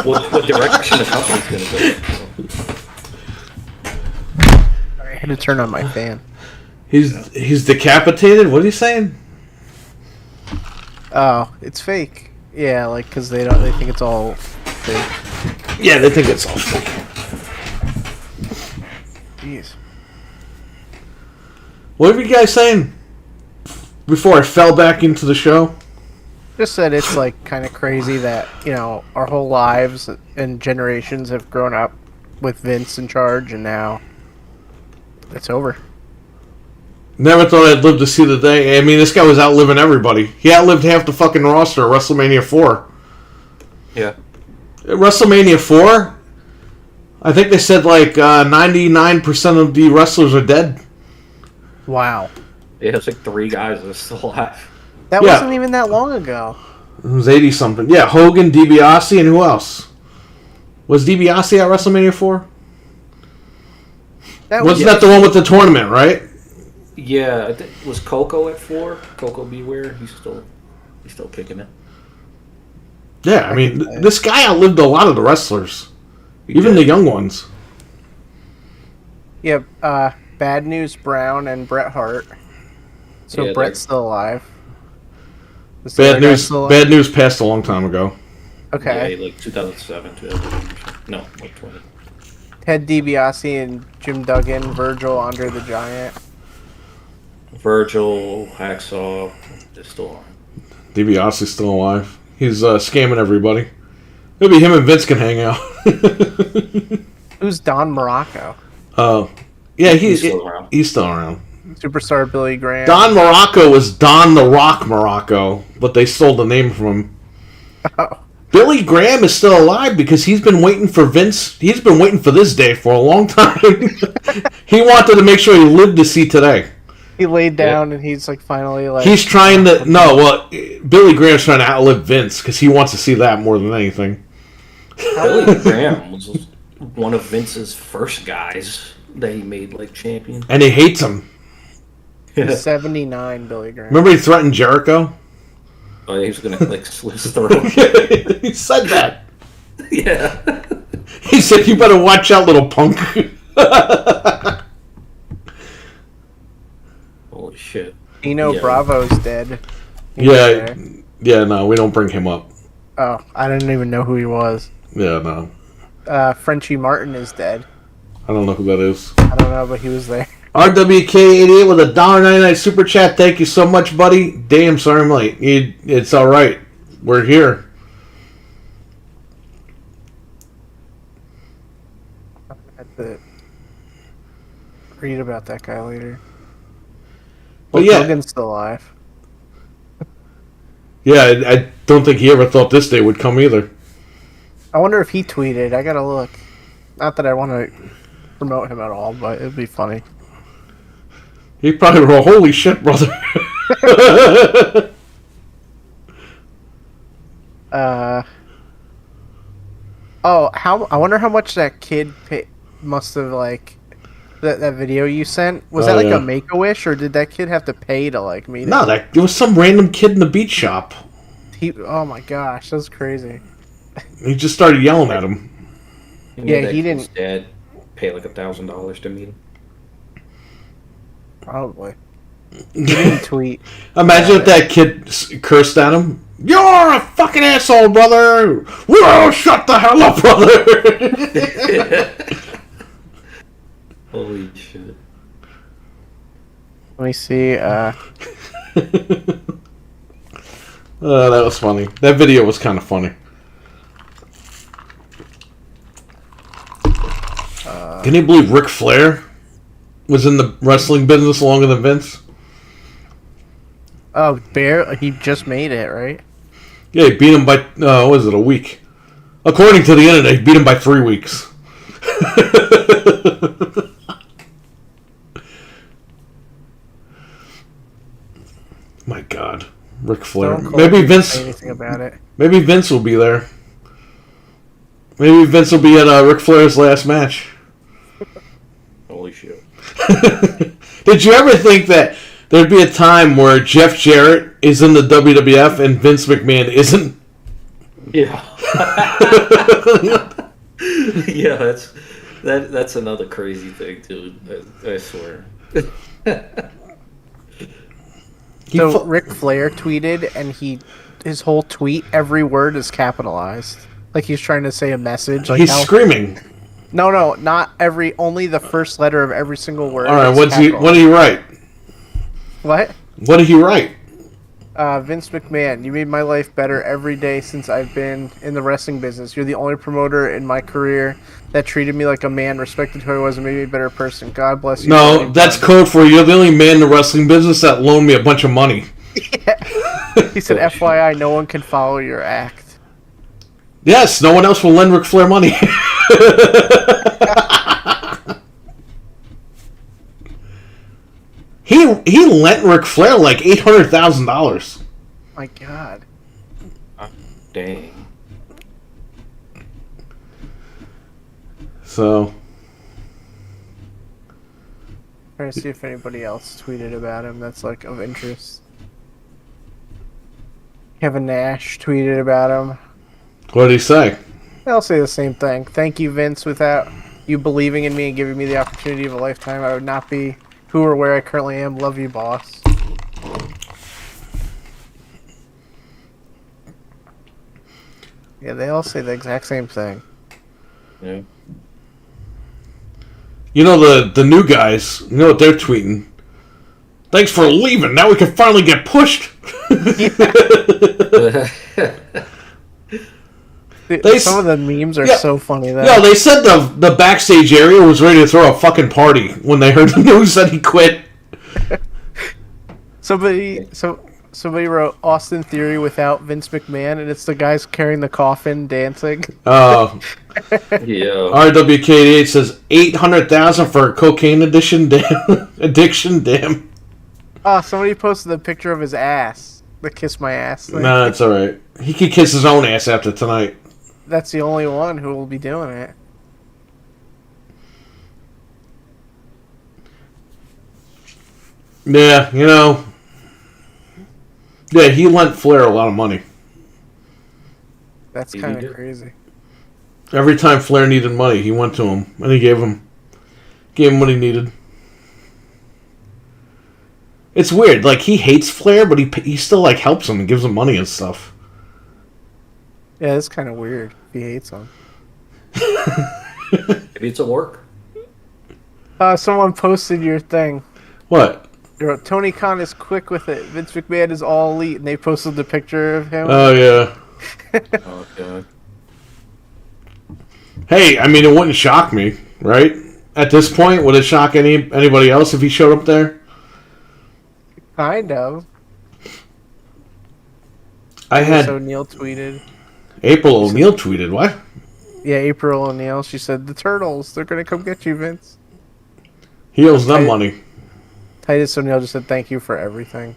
what direction the company's going to go. I had to turn on my fan. He's decapitated? What are you saying? Oh, it's fake. Yeah, like because they think it's all fake. Yeah, they think it's all fake. Jeez. What were you guys saying before I fell back into the show? Just that it's like kind of crazy that our whole lives and generations have grown up with Vince in charge, and now it's over. Never thought I'd live to see the day. I mean, this guy was outliving everybody. He outlived half the fucking roster at WrestleMania 4. Yeah. At WrestleMania 4, I think they said like 99% of the wrestlers are dead. Wow. Yeah, it's like 3 guys that are still alive. That Yeah. wasn't even that long ago. It was 80-something. Yeah, Hogan, DiBiase, and who else? Was DiBiase at WrestleMania 4? Wasn't that the one with the tournament, right? Yeah, I think was Coco at 4. Coco Beware. He's still kicking it. Yeah, I mean, this guy outlived a lot of the wrestlers, even the young ones. Yeah, Bad News Brown and Bret Hart. So Yeah, Bret's still alive. Is the other Bad guy news. still alive? Bad news passed a long time ago. Okay. Yeah, like 2007, 2008. No, like 20. Ted DiBiase and Jim Duggan, Virgil, Andre the Giant. Virgil, Hacksaw, they're still on. DiBiase's still alive. He's scamming everybody. Maybe him and Vince can hang out. Who's Don Morocco? Oh, yeah, He's still around. He's still around. Superstar Billy Graham. Don Morocco was Don the Rock Morocco, but they stole the name from him. Oh. Billy Graham is still alive because he's been waiting for Vince. He's been waiting for this day for a long time. He wanted to make sure he lived to see today. He laid down and he's like finally like. He's trying to Billy Graham's trying to outlive Vince because he wants to see that more than anything. Billy Graham was one of Vince's first guys that he made like champion. And he hates him. He's 79, Billy Graham. Remember he threatened Jericho? Oh, he was gonna like slit his throat. He said that. Yeah. He said, "You better watch out, little punk." Holy shit. Dino Yeah. Bravo's dead. He was there. Yeah, no, we don't bring him up. Oh, I didn't even know who he was. Yeah, no. Frenchie Martin is dead. I don't know who that is. I don't know, but he was there. RWK88 with a $1.99 super chat. Thank you so much, buddy. Damn, sorry I'm late. It's all right. We're here. I have to read about that guy later. But Well, yeah, Hogan's still alive. yeah. I don't think he ever thought this day would come either. I wonder if he tweeted. I gotta look. Not that I want to promote him at all, but it'd be funny. He probably wrote, "Holy shit, brother." I wonder how much that kid must have like that video you sent. Was that like yeah. a Make-A-Wish, or did that kid have to pay to like meet him? No, it was some random kid in the beat shop. Oh my gosh, that's crazy. He just started yelling at him. Yeah, he didn't. His dad pay like $1,000 to meet him. Probably. He didn't tweet. Imagine if that kid cursed at him. "You're a fucking asshole, brother! Whoa, shut the hell up, brother!" Holy shit. Let me see. That was funny. That video was kind of funny. Can you believe Ric Flair was in the wrestling business longer than Vince? Oh, he just made it, right? Yeah, he beat him by, what was it, a week? According to the internet, he beat him by 3 weeks. My God. Ric Flair. Stone Cold Maybe didn't Vince. say anything about it. Maybe Vince will be there. Maybe Vince will be at Ric Flair's last match. Holy shit. Did you ever think that there'd be a time where Jeff Jarrett is in the WWF and Vince McMahon isn't? Yeah. Yeah, that's another crazy thing, dude. I swear. So Ric Flair tweeted, and his whole tweet, every word is capitalized, like he's trying to say a message. Like he's screaming. No, not every. Only the first letter of every single word. All right, is what did capitalized. he write? What? What did he write? Vince McMahon, you made my life better every day since I've been in the wrestling business. You're the only promoter in my career that treated me like a man, respected who I was, and made me a better person. God bless you. No, that's code for you're the only man in the wrestling business that loaned me a bunch of money. He said, FYI, no one can follow your act. Yes, no one else will lend Ric Flair money. He lent Ric Flair like $800,000. My God. Dang. So, Trying to see if anybody else tweeted about him that's like of interest. Kevin Nash tweeted about him. what did he say? I'll say the same thing. Thank you, Vince. Without you believing in me and giving me the opportunity of a lifetime, I would not be who or where I currently am. Love you, boss. Yeah, they all say the exact same thing. Yeah. You know the new guys. You know what they're tweeting? Thanks for leaving. Now we can finally get pushed. Some of the memes are so funny. Though. Yeah, they said the backstage area was ready to throw a fucking party when they heard the news that he quit. So Somebody wrote Austin Theory without Vince McMahon, and it's the guys carrying the coffin dancing. Yeah. RWK88 says 800,000 for cocaine addiction. Damn. Addiction. Damn. Oh, somebody posted a picture of his ass. The kiss my ass thing. Nah, it's all right. He could kiss his own ass after tonight. That's the only one who will be doing it. Yeah, you know. Yeah, he lent Flair a lot of money. That's kind of crazy. Every time Flair needed money, he went to him and he gave him what he needed. It's weird. Like, he hates Flair, but he still like helps him and gives him money and stuff. Yeah, it's kind of weird. He hates him. Maybe it's a work. Someone posted your thing. What? They wrote, Tony Khan is quick with it. Vince McMahon is all elite, and they posted the picture of him. Oh yeah. Oh god. Hey, I mean, it wouldn't shock me, right? At this point, would it shock anybody else if he showed up there? Kind of. I had O'Neil tweeted. April O'Neil tweeted what? Yeah, April O'Neil. She said, the Turtles, they're going to come get you, Vince. He owes them money. Titus O'Neil just said, thank you for everything.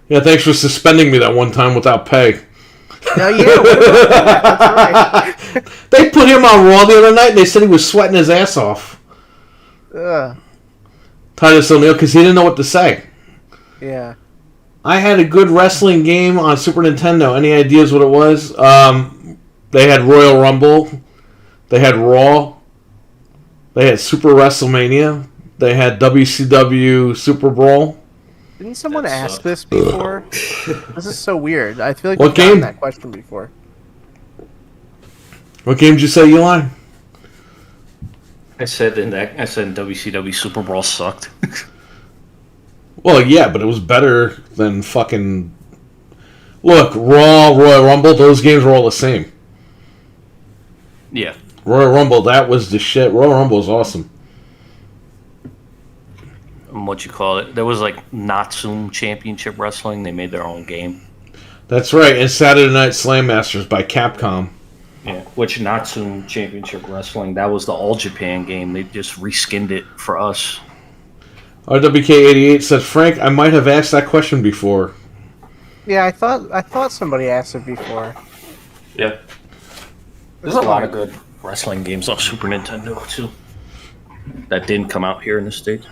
Yeah, thanks for suspending me that one time without pay. Yeah, that's right. They put him on Raw the other night and they said he was sweating his ass off. Titus O'Neil, because he didn't know what to say. Yeah. I had a good wrestling game on Super Nintendo. Any ideas what it was? They had Royal Rumble. They had Raw. They had Super WrestleMania. They had WCW Super Brawl. Didn't someone ask this before? This is so weird. I feel like What we've gotten game? that question before. What game did you say, Eli? I said WCW Super Brawl sucked. Well, yeah, but it was better than fucking... Look, Raw, Royal Rumble, those games were all the same. Yeah. Royal Rumble, that was the shit. Royal Rumble was awesome. What you call it? There was like Natsum Championship Wrestling. They made their own game. That's right, and Saturday Night Slam Masters by Capcom. Yeah. Which Natsum Championship Wrestling, that was the All Japan game. They just reskinned it for us. RWK88 says, Frank, I might have asked that question before. Yeah, I thought somebody asked it before. Yeah. There's a lot of good wrestling games on Super Nintendo, too. That didn't come out here in the States.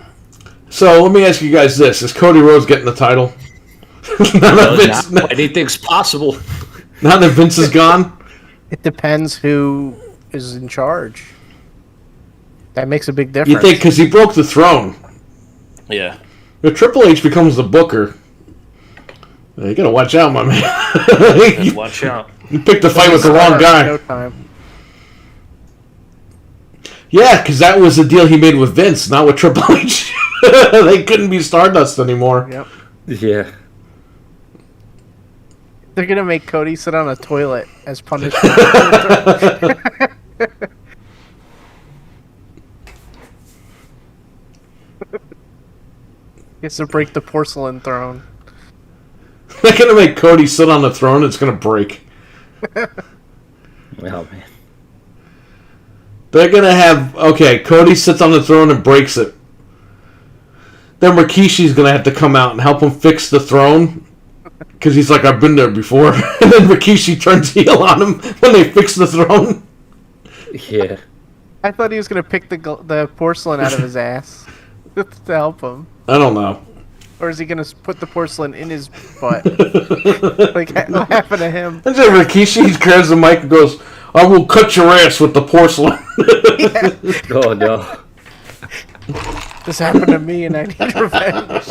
So, let me ask you guys this. Is Cody Rhodes getting the title? Anything's possible. Now that Vince is gone? It depends who is in charge. That makes a big difference. You think, because he broke the throne. Yeah. If Triple H becomes the booker, you gotta watch out, my man. Watch out. You picked a fight with the wrong guy. No time. Yeah, because that was the deal he made with Vince, not with Triple H. They couldn't be Stardust anymore. Yep. Yeah. They're gonna make Cody sit on a toilet as punishment. He has to break the porcelain throne. They're gonna make Cody sit on the throne, it's gonna break. Oh man. They're gonna have... Okay, Cody sits on the throne and breaks it. Then Rikishi's gonna have to come out and help him fix the throne. Because he's like, I've been there before. And then Rikishi turns heel on him when they fix the throne. Yeah. I thought he was gonna pick the porcelain out of his ass to help him. I don't know. Or is he gonna put the porcelain in his butt? Like what happened to him? And then Rikishi grabs the mic and goes, I will cut your ass with the porcelain. Oh no. This happened to me and I need revenge.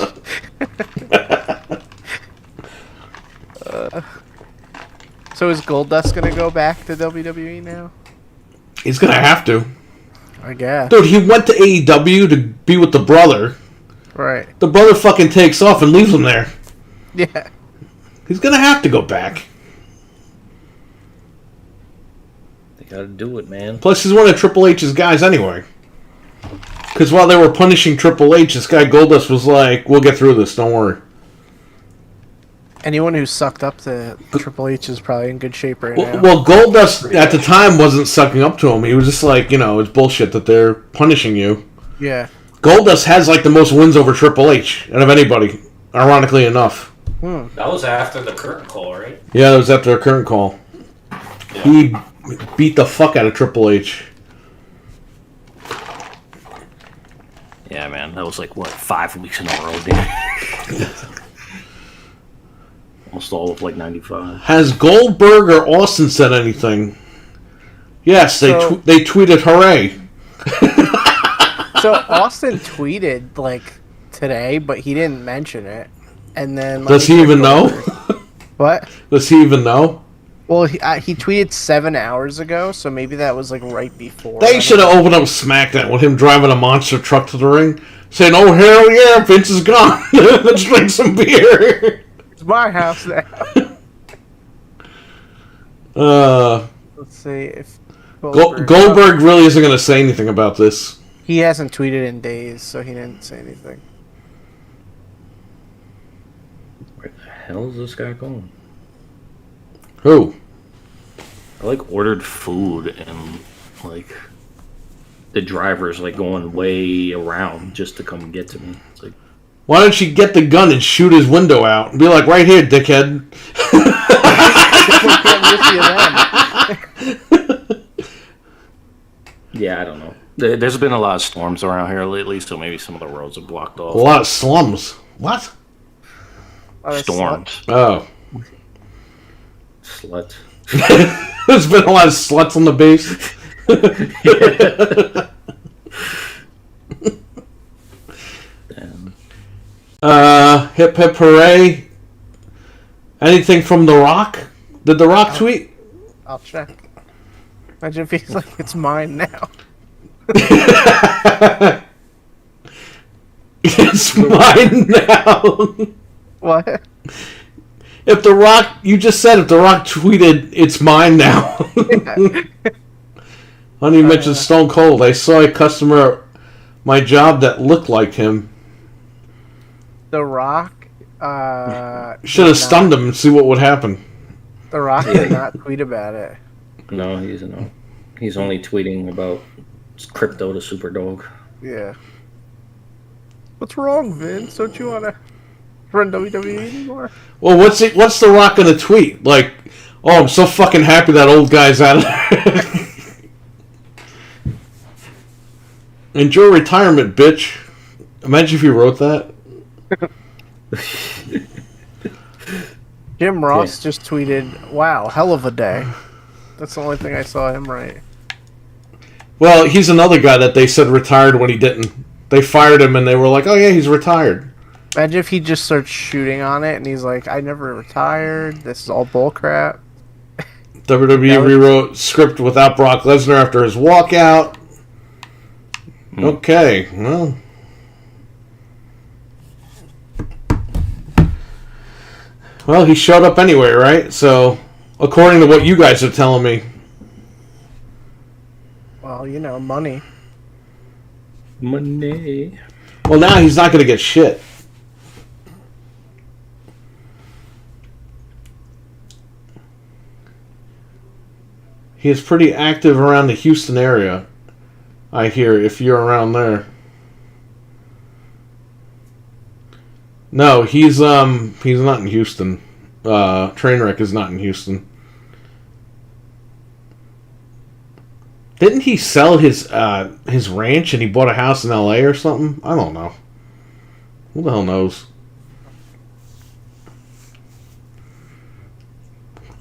So is Goldust gonna go back to WWE now? He's gonna have to. I guess. Dude, he went to AEW to be with the brother. Right. The brother fucking takes off and leaves him there. Yeah. He's gonna have to go back. They gotta do it, man. Plus, he's one of Triple H's guys anyway. Because while they were punishing Triple H, this guy Goldust was like, we'll get through this, don't worry. Anyone who sucked up to Triple H is probably in good shape right now. Well, Goldust at the time wasn't sucking up to him. He was just like, it's bullshit that they're punishing you. Yeah. Goldust has like the most wins over Triple H out of anybody, ironically enough. That was after the curtain call, right? Yeah, that was after a current call. Yeah. He beat the fuck out of Triple H. Yeah, man, that was like, 5 weeks in a row, dude. Almost all of like 95. Has Goldberg or Austin said anything? Yes, they So- they tweeted hooray. So Austin tweeted like today, but he didn't mention it. And then Does he even know? What? Does he even know? Well, he tweeted 7 hours ago, so maybe that was like right before. They should have opened up SmackDown with him driving a monster truck to the ring, saying, "Oh hell yeah, Vince is gone. Let's drink some beer." It's my house now. Let's see if Goldberg really isn't going to say anything about this. He hasn't tweeted in days, so he didn't say anything. Where the hell is this guy going? Who? I like ordered food and like the driver's like going way around just to come get to me. It's like, Why don't you get the gun and shoot his window out and be like, "Right here, dickhead." yeah, I don't know. There's been a lot of storms around here lately, so maybe some of the roads are blocked A off. lot of slums. What? Storms. Oh. Slut. There's been a lot of sluts on the base. Hip hip hooray. Anything from The Rock? Did The Rock tweet? I'll check. Imagine if he's like, it's mine now. It's mine now. What? If The Rock, you just said if The Rock tweeted, "It's mine now." Honey mentioned Stone Cold. I saw a customer at my job that looked like him. The Rock. Should have stunned him and see what would happen. The Rock did not tweet about it. No, he's no. He's only tweeting about crypto to Superdog. Yeah. What's wrong, Vince? Don't you want to run WWE anymore? Well, what's The Rock gonna tweet? Like, "Oh, I'm so fucking happy that old guy's out of there." Enjoy retirement, bitch. Imagine if you wrote that. Jim Ross just tweeted, "Wow, hell of a day." That's the only thing I saw him write. Well, he's another guy that they said retired when he didn't. They fired him and they were like, "Oh yeah, he's retired." Imagine if he just starts shooting on it and he's like, "I never retired. This is all bullcrap." WWE rewrote script without Brock Lesnar after his walkout. Okay, well. Well, he showed up anyway, right? So, according to what you guys are telling me. Well, you know, money. Money. Well, now he's not going to get shit. He is pretty active around the Houston area, I hear, if you're around there. No, he's not in Houston. Trainwreck is not in Houston. Didn't he sell his ranch and he bought a house in LA or something? I don't know. Who the hell knows?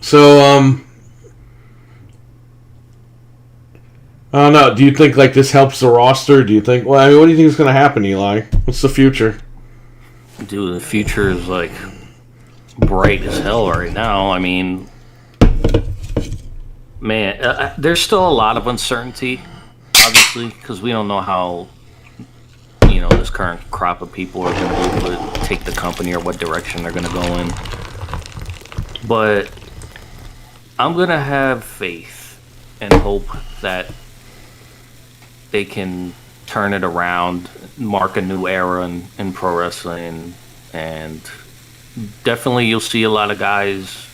So, I don't know. Do you think like this helps the roster? Do you think? Well, I mean, what do you think is going to happen, Eli? What's the future? Dude, the future is like bright as hell right now. I mean, man, there's still a lot of uncertainty, obviously, because we don't know how, this current crop of people are going to be able to take the company or what direction they're going to go in. But I'm going to have faith and hope that they can turn it around, mark a new era in pro wrestling, and definitely you'll see a lot of guys,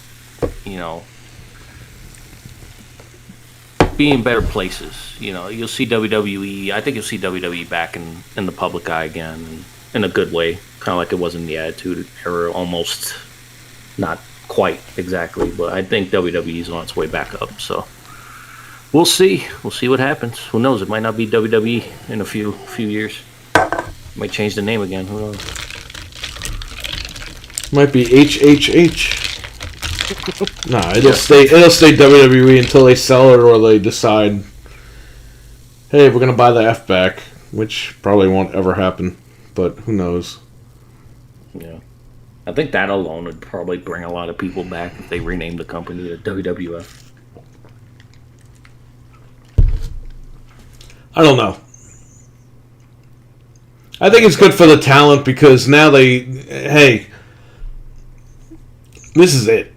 you know, be in better places. You know, you'll see WWE. I think you'll see WWE back in the public eye again, and in a good way, kind of like it was in the Attitude Era, almost. Not quite exactly, but I think WWE's on its way back up. So we'll see. We'll see what happens. Who knows? It might not be WWE in a few years. Might change the name again. Who knows? Might be HHH. Nah, it'll stay WWE until they sell it or they decide, hey, we're gonna buy the F back, which probably won't ever happen. But who knows? Yeah. I think that alone would probably bring a lot of people back if they renamed the company to WWF. I don't know. I think it's good for the talent because now hey, this is it.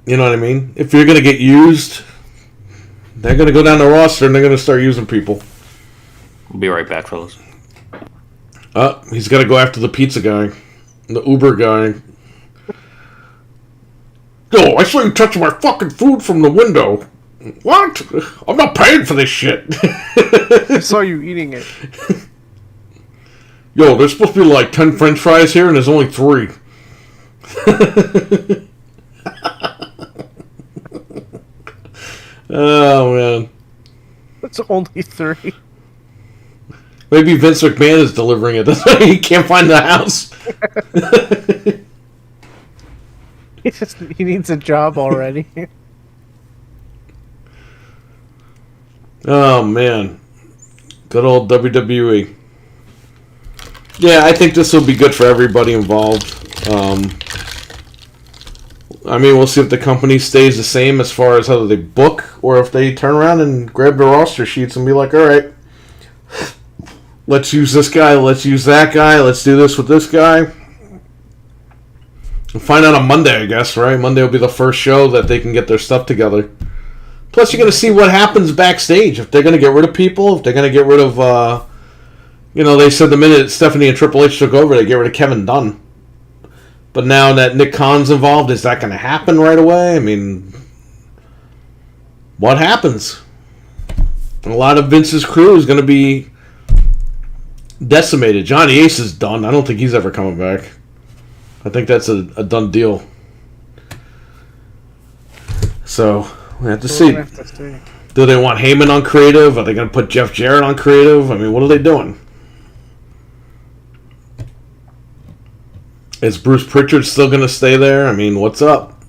You know what I mean? If you're going to get used, they're going to go down the roster and they're going to start using people. We'll be right back, fellas. He's got to go after the pizza guy. The Uber guy. Yo, I saw you touching my fucking food from the window. What? I'm not paying for this shit. I saw you eating it. Yo, there's supposed to be like 10 french fries here and there's only 3. Oh, man. It's only 3. Maybe Vince McMahon is delivering it. That's why he can't find the house. He needs a job already. Oh, man. Good old WWE. Yeah, I think this will be good for everybody involved. I mean, we'll see if the company stays the same as far as how they book, or if they turn around and grab the roster sheets and be like, all right, let's use this guy, let's use that guy, let's do this with this guy. We'll find out on Monday, I guess, right? Monday will be the first show that they can get their stuff together. Plus, you're going to see what happens backstage. If they're going to get rid of people, if they're going to get rid of, they said the minute Stephanie and Triple H took over, they get rid of Kevin Dunn. But now that Nick Khan's involved, is that going to happen right away? I mean, what happens? A lot of Vince's crew is going to be decimated. Johnny Ace is done. I don't think he's ever coming back. I think that's a done deal. So, we have to see. Do they want Heyman on creative? Are they going to put Jeff Jarrett on creative? I mean, what are they doing? Is Bruce Pritchard still going to stay there? I mean, what's up?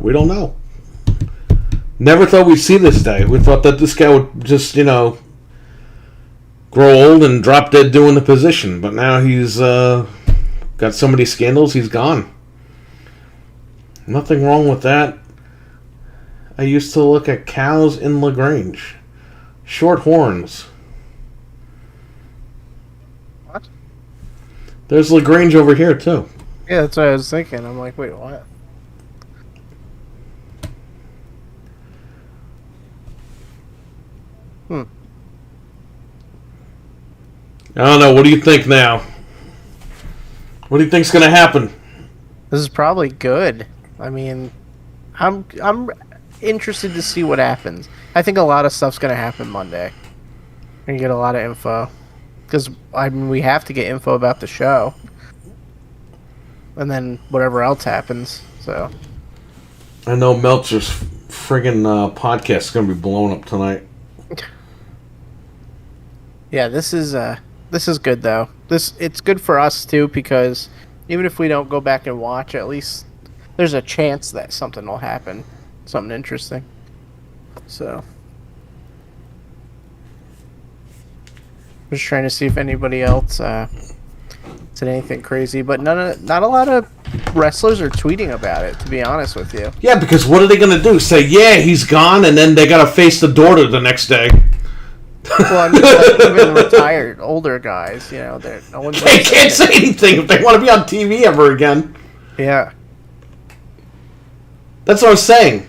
We don't know. Never thought we'd see this day. We thought that this guy would just, grow old and drop dead doing the position. But now he's got so many scandals, he's gone. Nothing wrong with that. I used to look at cows in LaGrange. Short horns. What? There's LaGrange over here, too. Yeah, that's what I was thinking. I'm like, wait, what? I don't know. What do you think now? What do you think's going to happen? This is probably good. I mean, I'm interested to see what happens. I think a lot of stuff's going to happen Monday. We're going to get a lot of info. Because, I mean, we have to get info about the show. And then whatever else happens, so. I know Meltzer's friggin' podcast is going to be blowing up tonight. Yeah, this is good, though. It's good for us, too, because even if we don't go back and watch, at least there's a chance that something will happen. Something interesting. So. Just trying to see if anybody else said anything crazy, but not a lot of wrestlers are tweeting about it, to be honest with you. Yeah, because what are they going to do? Say, yeah, he's gone, and then they got to face the daughter the next day. Well, I mean, like, even retired, older guys, no one's... They can't say anything if they want to be on TV ever again. Yeah. That's what I was saying.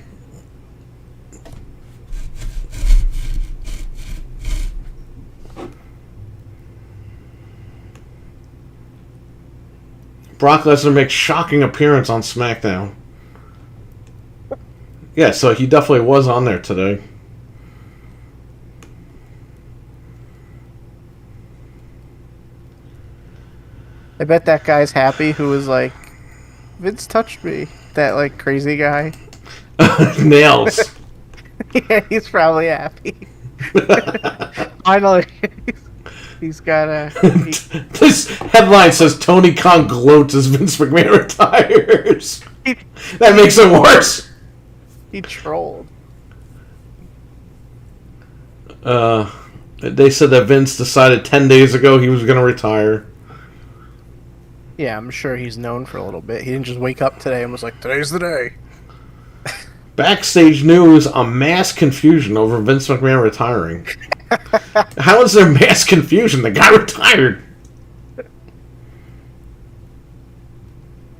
Brock Lesnar makes shocking appearance on SmackDown. Yeah, so he definitely was on there today. I bet that guy's happy who was like, Vince touched me. That, like, crazy guy. Nails. Yeah, he's probably happy. Finally. He's got a... This headline says Tony Khan gloats as Vince McMahon retires. That makes it worse. He trolled. They said that Vince decided 10 days ago he was going to retire. Yeah, I'm sure he's known for a little bit. He didn't just wake up today and was like, today's the day. Backstage news, a mass confusion over Vince McMahon retiring. How is there mass confusion? The guy retired.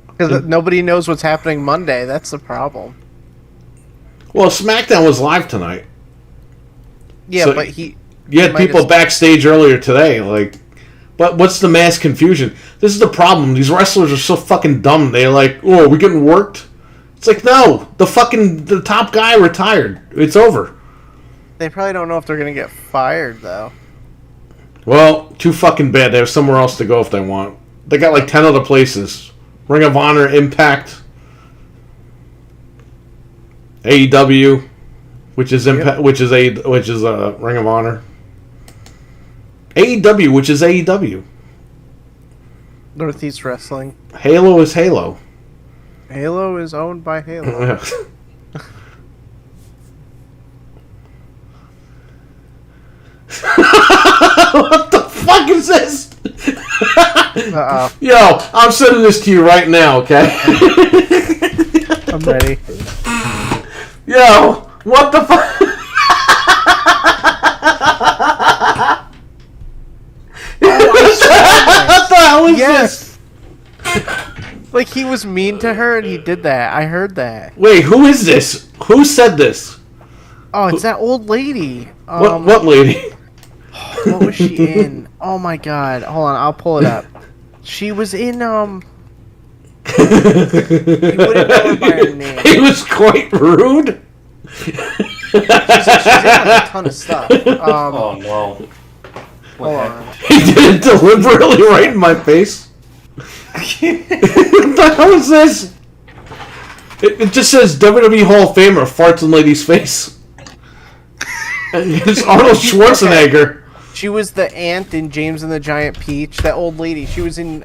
Because nobody knows what's happening Monday. That's the problem. Well, SmackDown was live tonight. Yeah, So but he... You had might people have- backstage earlier today, like... But what's the mass confusion? This is the problem. These wrestlers are so fucking dumb. They're like, oh, are we getting worked? It's like, no. The top guy retired. It's over. They probably don't know if they're going to get fired, though. Well, too fucking bad. They have somewhere else to go if they want. They got like 10 other places. Ring of Honor, Impact, AEW, which is Impact, which is Ring of Honor. AEW, which is AEW. Northeast Wrestling. Halo is Halo. Halo is owned by Halo. What the fuck is this? Uh-oh. Yo, I'm sending this to you right now, okay? I'm ready. Yo, what the fuck? What the hell is Yes! Like, he was mean to her and he did that. I heard that. this? Wait, who is this? Who said this? Oh, it's that old lady. What lady? What was she in? Oh my god. Hold on, I'll pull it up. She was in, You wouldn't know her by her name. He was quite rude. She's in like a ton of stuff. Oh no. What Hold happened? on. He did it deliberately right in my face. What the hell is this? It just says WWE Hall of Famer farts in lady's face. It's Arnold Schwarzenegger. She was the aunt in James and the Giant Peach. That old lady. She was in.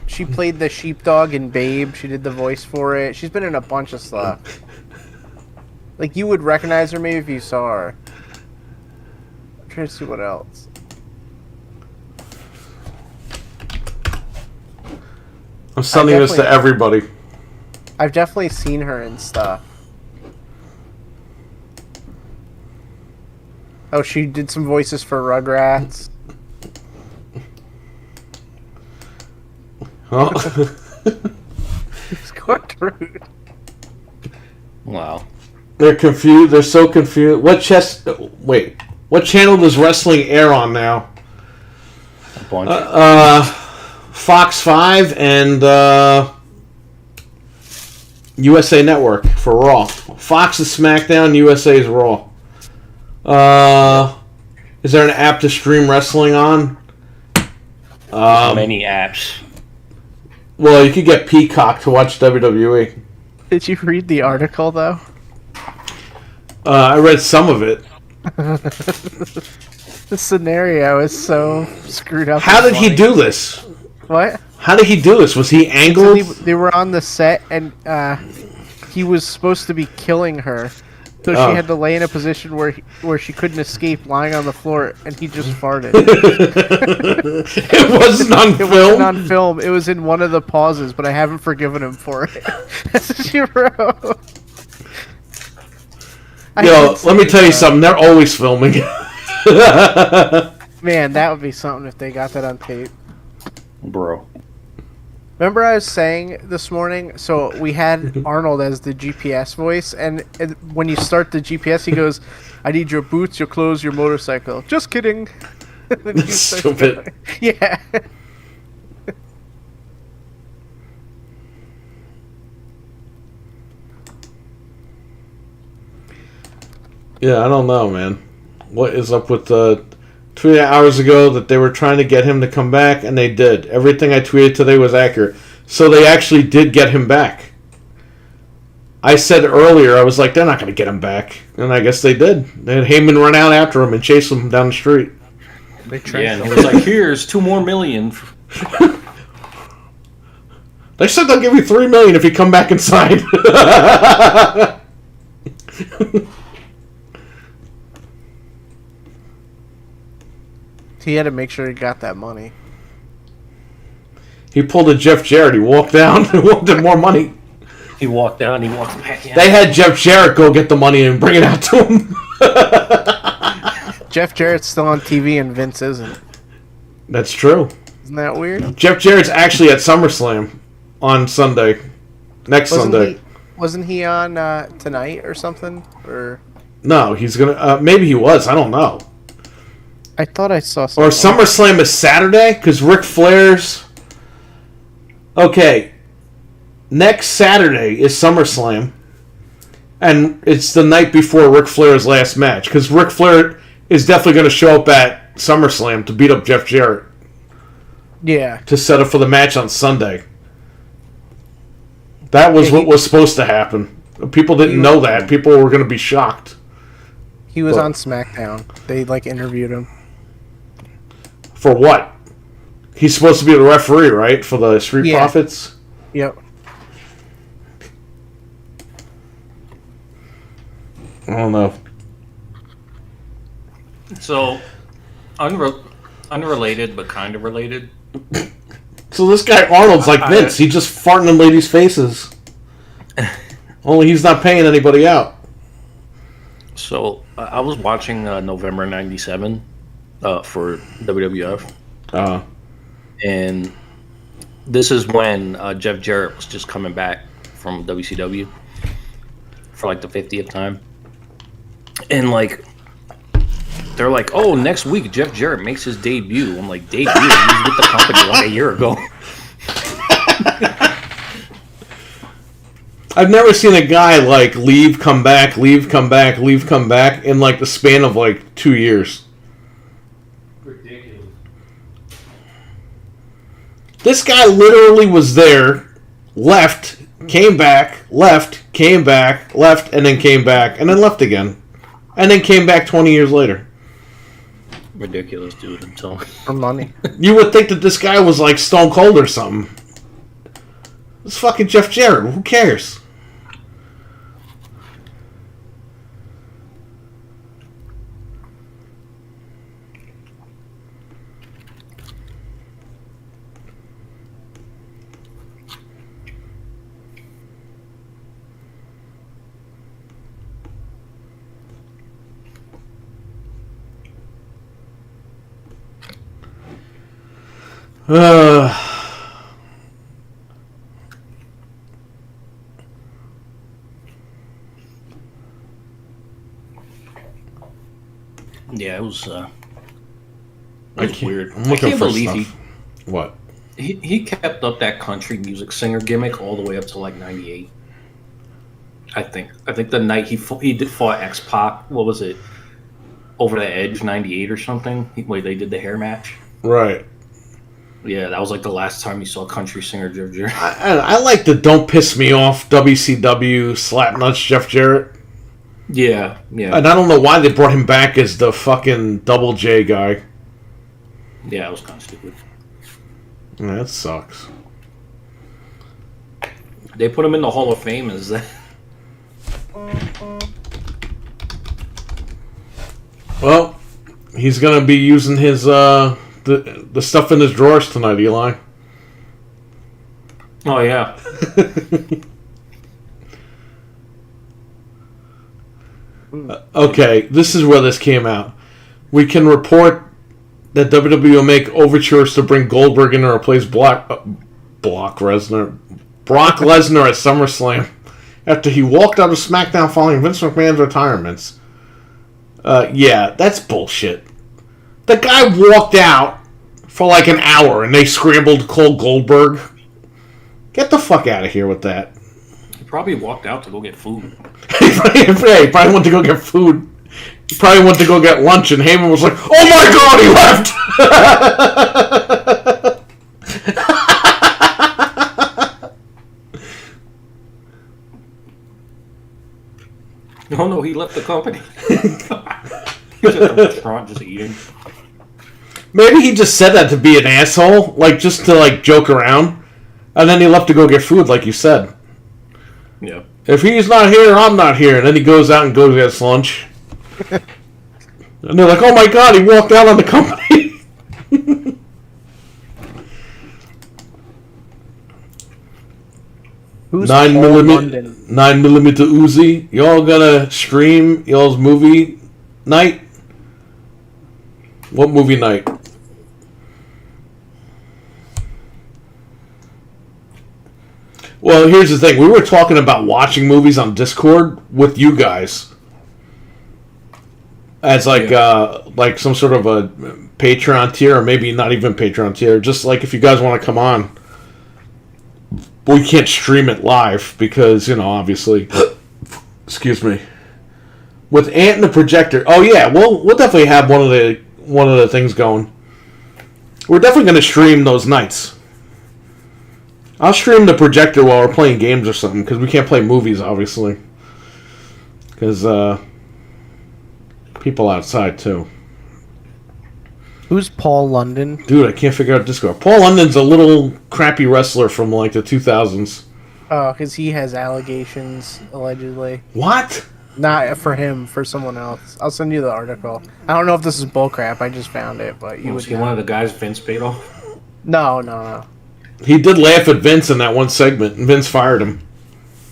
She played the sheepdog in Babe. She did the voice for it. She's been in a bunch of stuff. Like, you would recognize her maybe if you saw her. I'm trying to see what else. I'm sending this to definitely- everybody. I've definitely seen her in stuff. Oh, she did some voices for Rugrats. Oh. It's quite rude. Wow. They're confused. They're so confused. Wait. What channel does wrestling air on now? A bunch. Fox 5 and USA Network for Raw. Fox is SmackDown, USA is Raw. Is there an app to stream wrestling on? Many apps. Well, you could get Peacock to watch WWE. Did you read the article, though? I read some of it. The scenario is so screwed up. How and did he funny. do this? What? How did he do this? Was he So angled? they were on the set, and he was supposed to be killing her. So Oh. she had to lay in a position where she couldn't escape, lying on the floor, and he just farted. It wasn't on It film. wasn't on film. It was in one of the pauses, but I haven't forgiven him for it. That's what she wrote. I Yo, haven't let me seen tell you it, something. They're always filming. Man, that would be something if they got that on tape. Bro. Remember I was saying this morning, so we had Arnold as the GPS voice, and when you start the GPS, he goes, I need your boots, your clothes, your motorcycle. Just kidding. And then he starts Stupid. going. Yeah. Yeah, I don't know, man. What is up with 2 hours ago that they were trying to get him to come back, and they did. Everything I tweeted today was accurate. So they actually did get him back. I said earlier, I was like, they're not going to get him back. And I guess they did. They had Heyman run out after him and chase him down the street. Yeah, and he was like, here's $2 million. They said they'll give you $3 million if you come back inside. He had to make sure he got that money. He pulled a Jeff Jarrett. He walked down and wanted more money. He walked down, he walked back in. They had Jeff Jarrett go get the money and bring it out to him. Jeff Jarrett's still on TV and Vince isn't. That's true. Isn't that weird? Jeff Jarrett's actually at SummerSlam on Sunday. Next Sunday. Wasn't he on tonight or something? Or No, he's gonna. Maybe he was. I don't know. I thought I saw something. Or SummerSlam is Saturday because Ric Flair's. Okay, next Saturday is SummerSlam, and it's the night before Ric Flair's last match because Ric Flair is definitely going to show up at SummerSlam to beat up Jeff Jarrett Yeah. to set up for the match on Sunday. That was what was supposed to happen. People didn't know that. People were going to be shocked. He was on SmackDown. They interviewed him. For what? He's supposed to be the referee, right? For the Street Profits? Yep. I don't know. So, unrelated, but kind of related. So this guy Arnold's like Vince. He just farting in ladies' faces. Only he's not paying anybody out. So, I was watching November 97 for WWF. And this is when Jeff Jarrett was just coming back from WCW for like the 50th time. And like, they're like, oh, next week Jeff Jarrett makes his debut. I'm like, debut? He was with the company like a year ago. I've never seen a guy like leave, come back, leave, come back, leave, come back in like the span of like 2 years. This guy literally was there, left, came back, left, came back, left, and then came back, and then left again. And then came back 20 years later. Ridiculous, dude. I'm telling you. For money. You would think that this guy was like Stone Cold or something. It's fucking Jeff Jarrett. Who cares? Yeah, it was weird. I'm I looking can't for believe stuff. What? he kept up that country music singer gimmick all the way up to like 98. I think the night he fought X-Pac, what was it? Over the Edge 98 or something, where they did the hair match. Right. Yeah, that was like the last time you saw country singer Jeff Jarrett. I like the Don't Piss Me Off WCW Slapnuts Jeff Jarrett. Yeah, yeah. And I don't know why they brought him back as the fucking Double J guy. Yeah, it was kind of stupid. Yeah, that sucks. They put him in the Hall of Fame as that. Well, he's gonna be using his the stuff in his drawers tonight, Eli. Oh yeah. Okay, this is where this came out. We can report that WWE will make overtures to bring Goldberg in to replace Brock Lesnar at SummerSlam after he walked out of SmackDown following Vince McMahon's retirements. Yeah, that's bullshit. The guy walked out for like an hour and they scrambled to call Goldberg. Get the fuck out of here with that. He probably walked out to go get food. He probably went to go get food. He probably went to go get lunch, and Heyman was like, "Oh my God, he left!" Oh no, he left the company. He's at the restaurant just eating. Maybe he just said that to be an asshole, like just to like joke around, and then he left to go get food, like you said. Yeah. If he's not here, I'm not here. And then he goes out and goes and gets lunch. And they're like, "Oh my God, he walked out on the company." Who's 9mm Uzi. Y'all gonna stream y'all's movie night? What movie night? Well, here's the thing. We were talking about watching movies on Discord with you guys as like some sort of a Patreon tier, or maybe not even Patreon tier. Just like if you guys want to come on, we can't stream it live because obviously. Excuse me. With Ant and the Projector. Oh yeah, we'll definitely have one of the things going. We're definitely going to stream those nights. I'll stream the Projector while we're playing games or something, because we can't play movies, obviously. Because, people outside, too. Who's Paul London? Dude, I can't figure out Discord. Paul London's a little crappy wrestler from, like, the 2000s. Oh, because he has allegations, allegedly. What? Not for him, for someone else. I'll send you the article. I don't know if this is bullcrap, I just found it, but you would Was he know. one of the guys Vince paid off? No. He did laugh at Vince in that one segment, and Vince fired him.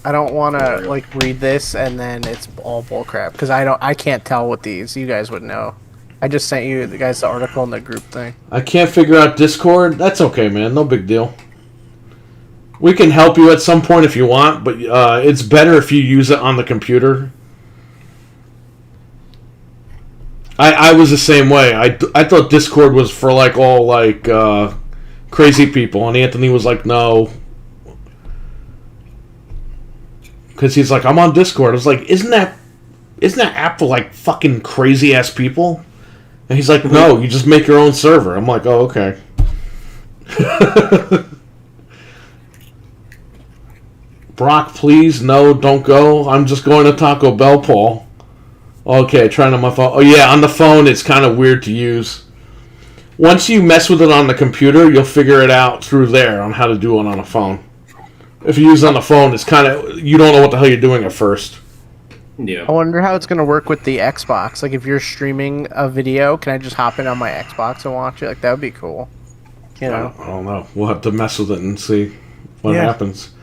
I don't want to, read this, and then it's all bullcrap, because I can't tell with these. You guys would know. I just sent you the guys the article in the group thing. I can't figure out Discord. That's okay, man. No big deal. We can help you at some point if you want, but it's better if you use it on the computer. I was the same way. I thought Discord was for all crazy people, and Anthony was like, no. Because he's like, I'm on Discord. I was like, isn't that app for fucking crazy ass people? And he's like, no, you just make your own server. I'm like, oh, okay. Brock, please, no, don't go. I'm just going to Taco Bell, Paul. Okay, trying on my phone. Oh yeah, on the phone it's kind of weird to use. Once you mess with it on the computer, you'll figure it out through there on how to do it on a phone. If you use it on the phone, it's kind of, you don't know what the hell you're doing at first. Yeah. I wonder how it's going to work with the Xbox. Like, if you're streaming a video, can I just hop in on my Xbox and watch it? Like, that would be cool. You know? I don't know. We'll have to mess with it and see what happens.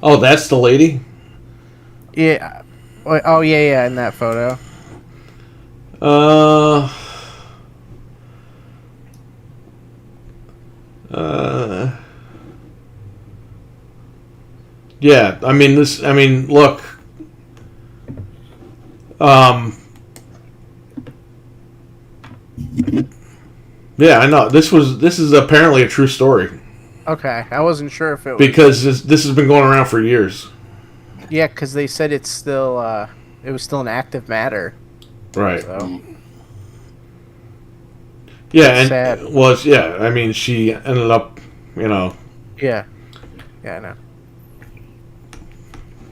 Oh, that's the lady? Yeah. Oh, yeah, in that photo. Yeah, look. Yeah, I know. This is apparently a true story. Okay, I wasn't sure if it was... Because this has been going around for years. Yeah, because they said it's still, it was still an active matter. Right. So. Yeah, and sad. She ended up, Yeah. Yeah, I know.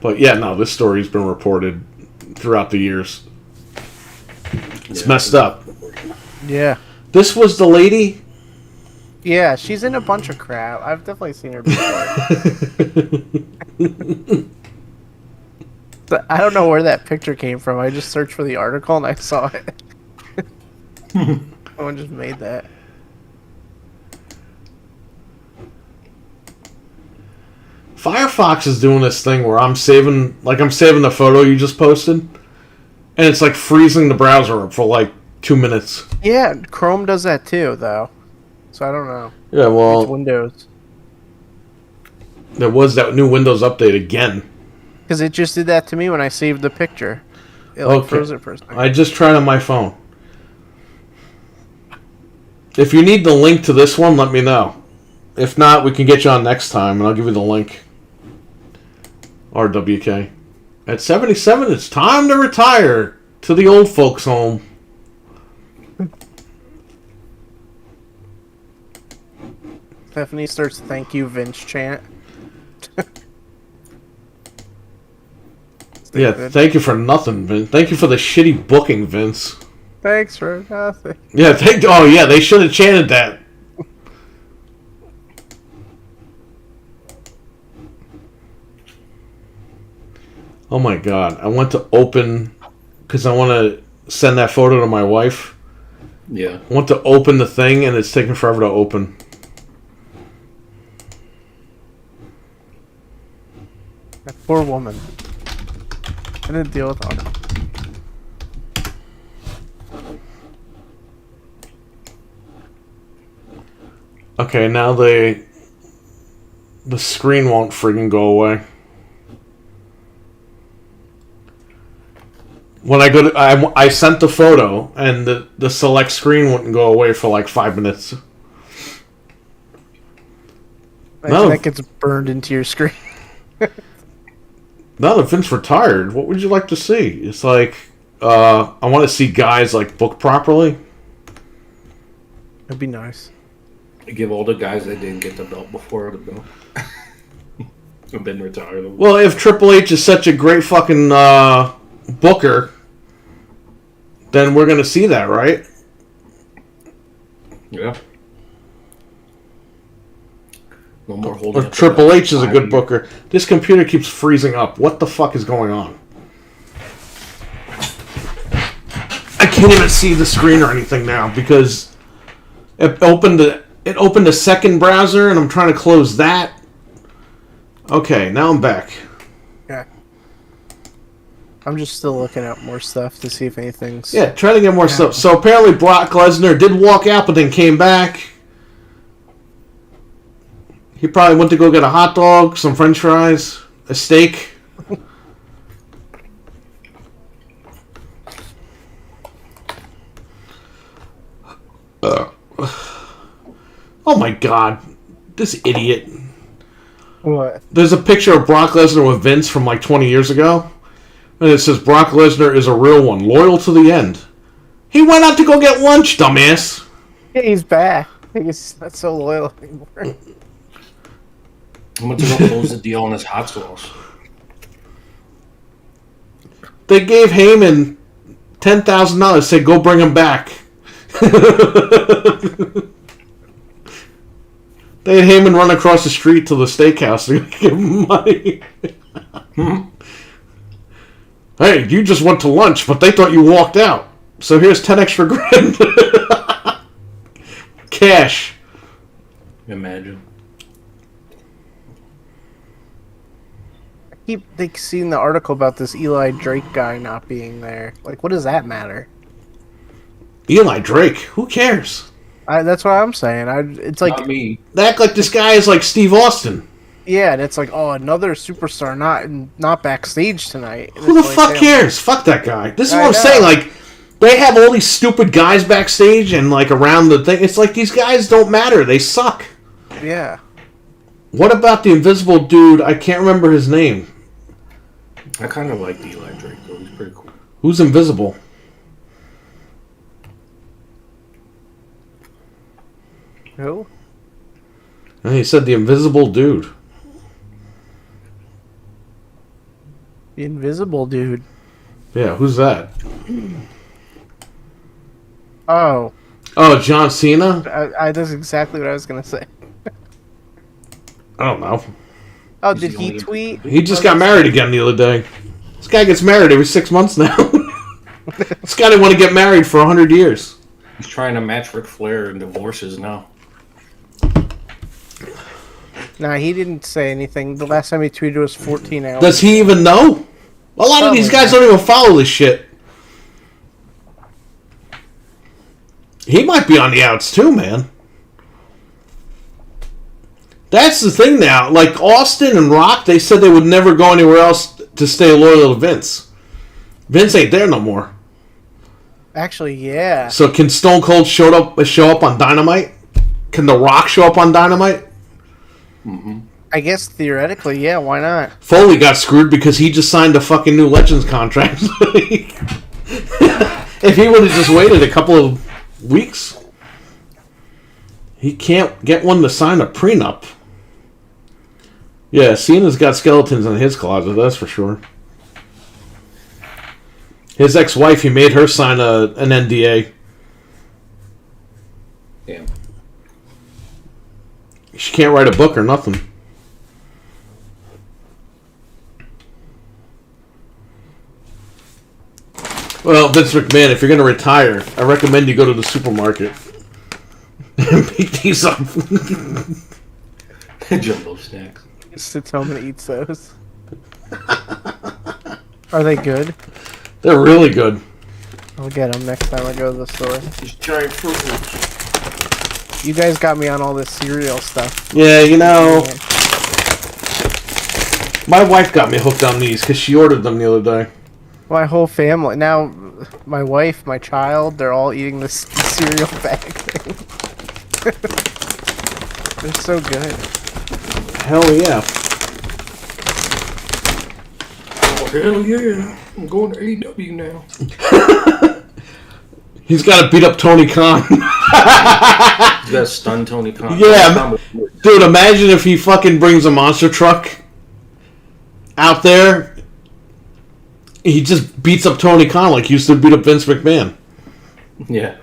But yeah, no, this story's been reported throughout the years. It's messed up. Yeah. This was the lady? Yeah, she's in a bunch of crap. I've definitely seen her before. I don't know where that picture came from. I just searched for the article and I saw it. Someone just made that. Firefox is doing this thing where I'm saving the photo you just posted, and it's like freezing the browser up for 2 minutes. Yeah, Chrome does that too, though. So I don't know. Yeah, well, It's Windows. there was that new Windows update again. Because it just did that to me when I saved the picture. It froze it for a second. I just tried on my phone. If you need the link to this one, let me know. If not, we can get you on next time, and I'll give you the link. RWK. At 77, it's time to retire to the old folks' home. Stephanie starts "Thank you, Vince" chant. Yeah, thank you for nothing, Vince. Thank you for the shitty booking, Vince. Thanks for nothing. Yeah, oh yeah, they should have chanted that. Oh my god, I went to open because I want to send that photo to my wife. Yeah. I want to open the thing and it's taking forever to open. That poor woman. I didn't deal with her. Okay, now the screen won't friggin' go away. When I go to, I sent the photo and the select screen wouldn't go away for like 5 minutes. No. That gets burned into your screen. Now that Vince retired, what would you like to see? It's like, I want to see guys like book properly. That'd be nice. Give all the guys that didn't get the belt before the belt. Have been retired. Well, if Triple H is such a great fucking booker, then we're gonna see that, right? Yeah. No more holding Or up the Triple belt. H is a good booker. This computer keeps freezing up. What the fuck is going on? I can't even see the screen or anything now because it opened a second browser and I'm trying to close that. Okay, now I'm back. Yeah. I'm just still looking at more stuff to see if anything's... Yeah, try to get more stuff. So apparently Brock Lesnar did walk out but then came back. He probably went to go get a hot dog, some french fries, a steak. Oh my god. This idiot. What? There's a picture of Brock Lesnar with Vince from like 20 years ago. And it says Brock Lesnar is a real one, loyal to the end. He went out to go get lunch, dumbass. Yeah, he's back. He's not so loyal anymore. I'm going to go close the deal on his hot sauce. They gave Heyman $10,000. Said, go bring him back. They had Heyman run across the street to the steakhouse to give him money. Hey, you just went to lunch, but they thought you walked out. So here's 10 extra grand. Cash. Imagine. I keep seeing the article about this Eli Drake guy not being there. Like, what does that matter? Eli Drake? Who cares? That's what I'm saying. It's like... Not me. They act like this guy is like Steve Austin. Yeah, and it's like, oh, another superstar not backstage tonight. And Who the it's like, fuck damn. cares? Fuck that guy. This is I what I'm know. saying. Like, they have all these stupid guys backstage and like around the thing. It's like these guys don't matter. They suck. Yeah. What about the invisible dude? I can't remember his name. I kind of like Eli Drake, though. He's pretty cool. Who's invisible? Who? And he said the invisible dude. The invisible dude. Yeah, who's that? Oh. Oh, John Cena? That's exactly what I was going to say. I don't know. Oh, He's did the he only- tweet? He just got married again the other day. This guy gets married every 6 months now. This guy didn't want to get married for 100 years. He's trying to match Ric Flair in divorces now. Nah, he didn't say anything. The last time he tweeted was 14 hours. Does he even know? A lot of these guys don't even follow this shit. He might be on the outs too, man. That's the thing now. Like Austin and Rock, they said they would never go anywhere else to stay loyal to Vince. Vince ain't there no more. Actually, yeah. So can Stone Cold show up on Dynamite? Can The Rock show up on Dynamite? I guess theoretically, yeah, why not? Foley got screwed because he just signed a fucking new Legends contract. If he would have just waited a couple of weeks, he can't get one to sign a prenup. Yeah, Cena's got skeletons in his closet, that's for sure. His ex-wife, he made her sign an NDA. Yeah. She can't write a book or nothing. Well, Vince McMahon, if you're going to retire, I recommend you go to the supermarket and pick these up. Jumbo snacks. Sits home and eats those. Are they good? They're really good. I'll get them next time I go to the store. These giant Fruit Loops. You guys got me on all this cereal stuff. Yeah, you know, my wife got me hooked on these because she ordered them the other day. My whole family. Now, my wife, my child, they're all eating this cereal bag thing. They're so good. Hell yeah. Oh, hell yeah. I'm going to AEW now. He's got to beat up Tony Khan. You gotta stun Tony Khan. Yeah, dude, imagine if he fucking brings a monster truck out there. He just beats up Tony Khan like he used to beat up Vince McMahon. Yeah.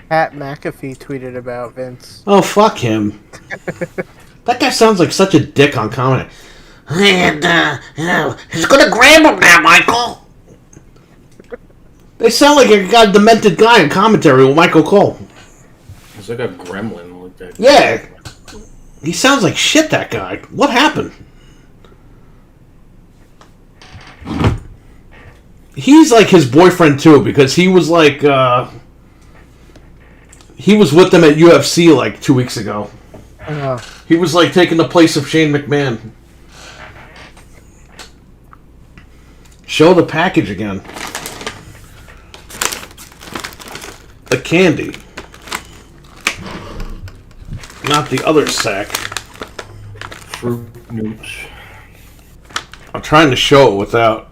Pat McAfee tweeted about Vince. Oh, fuck him. That guy sounds like such a dick on comedy. And, he's gonna grab him now, Michael. They sound like a demented guy in commentary with Michael Cole. It's like a gremlin like that. Yeah. He sounds like shit, that guy. What happened? He's like his boyfriend, too, because he was like, he was with them at UFC like 2 weeks ago. He was like taking the place of Shane McMahon. Show the package again. The candy. Not the other sack. Fruit Loops. I'm trying to show it without.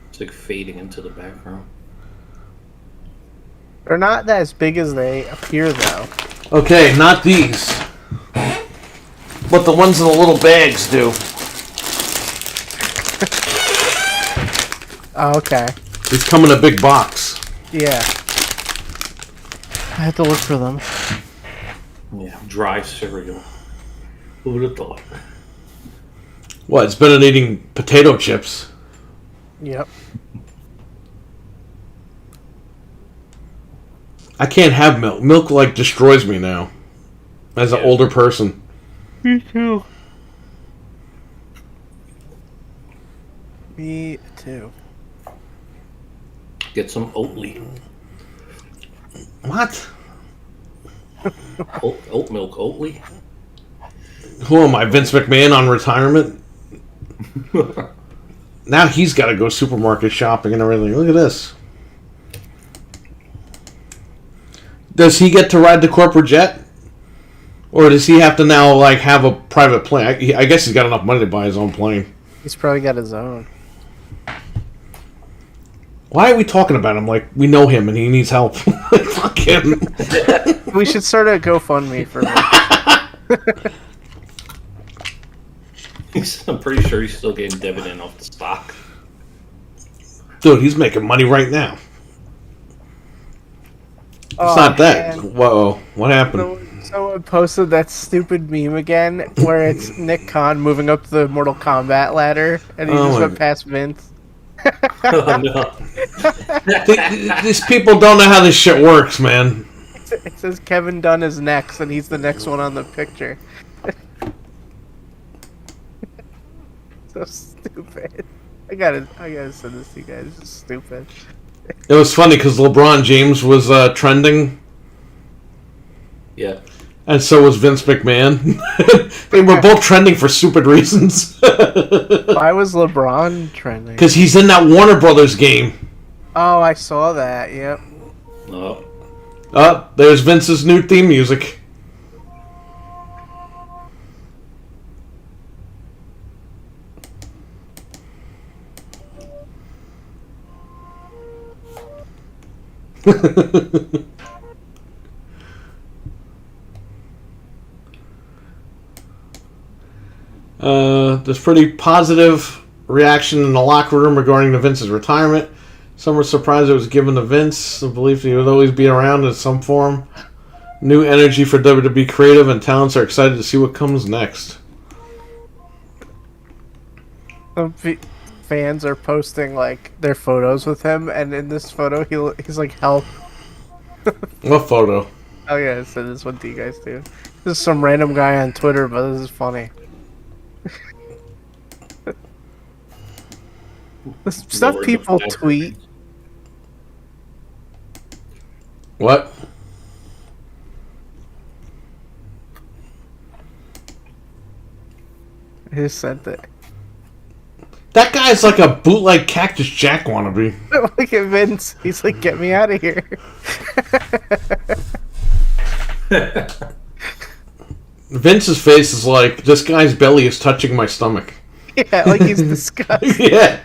It's like fading into the background. They're not as big as they appear, though. Okay, not these. But the ones in the little bags do. Oh, okay. These come in a big box. Yeah. I have to look for them. Yeah. Dry cereal. Who would have thought? What, it's better than eating potato chips. Yep. I can't have milk. Milk, like, destroys me now. As an older person. Me too. Me too. Get some Oatly. What? Oat milk Oatly? Who am I, Vince McMahon on retirement? Now he's got to go supermarket shopping and everything. Look at this. Does he get to ride the corporate jet? Or does he have to now, like, have a private plane? I guess he's got enough money to buy his own plane. He's probably got his own. Why are we talking about him like we know him and he needs help? Fuck him. We should start a GoFundMe for him. I'm pretty sure he's still getting dividend off the stock. Dude, he's making money right now. It's Oh, not that. man. Whoa, what happened? Someone posted that stupid meme again where it's Nick Khan moving up the Mortal Kombat ladder and he Oh just my went past Vince. Oh, no. These people don't know how this shit works, man. It says Kevin Dunn is next and he's the next one on the picture. So stupid. I gotta send this to you guys. It's stupid. It was funny because LeBron James was trending, Yeah. and so was Vince McMahon. They were both trending for stupid reasons. Why was LeBron trending? Because he's in that Warner Brothers game. Oh, I saw that. Yep. Oh. There's Vince's new theme music. There's pretty positive reaction in the locker room regarding Vince's retirement. Some were surprised it was given to Vince. The belief he would always be around in some form. New energy for WWE creative and talents are excited to see what comes next. Some fans are posting like their photos with him, and in this photo, he's like, "Help!" What photo? Oh yeah, I said this one to you guys too. This is some random guy on Twitter, but this is funny. The stuff Lower people the tweet. What? I just sent it. That guy's like a bootleg Cactus Jack wannabe. Look at Vince. He's like, "Get me out of here." Vince's face is like, this guy's belly is touching my stomach. Yeah, like he's disgusted. Yeah.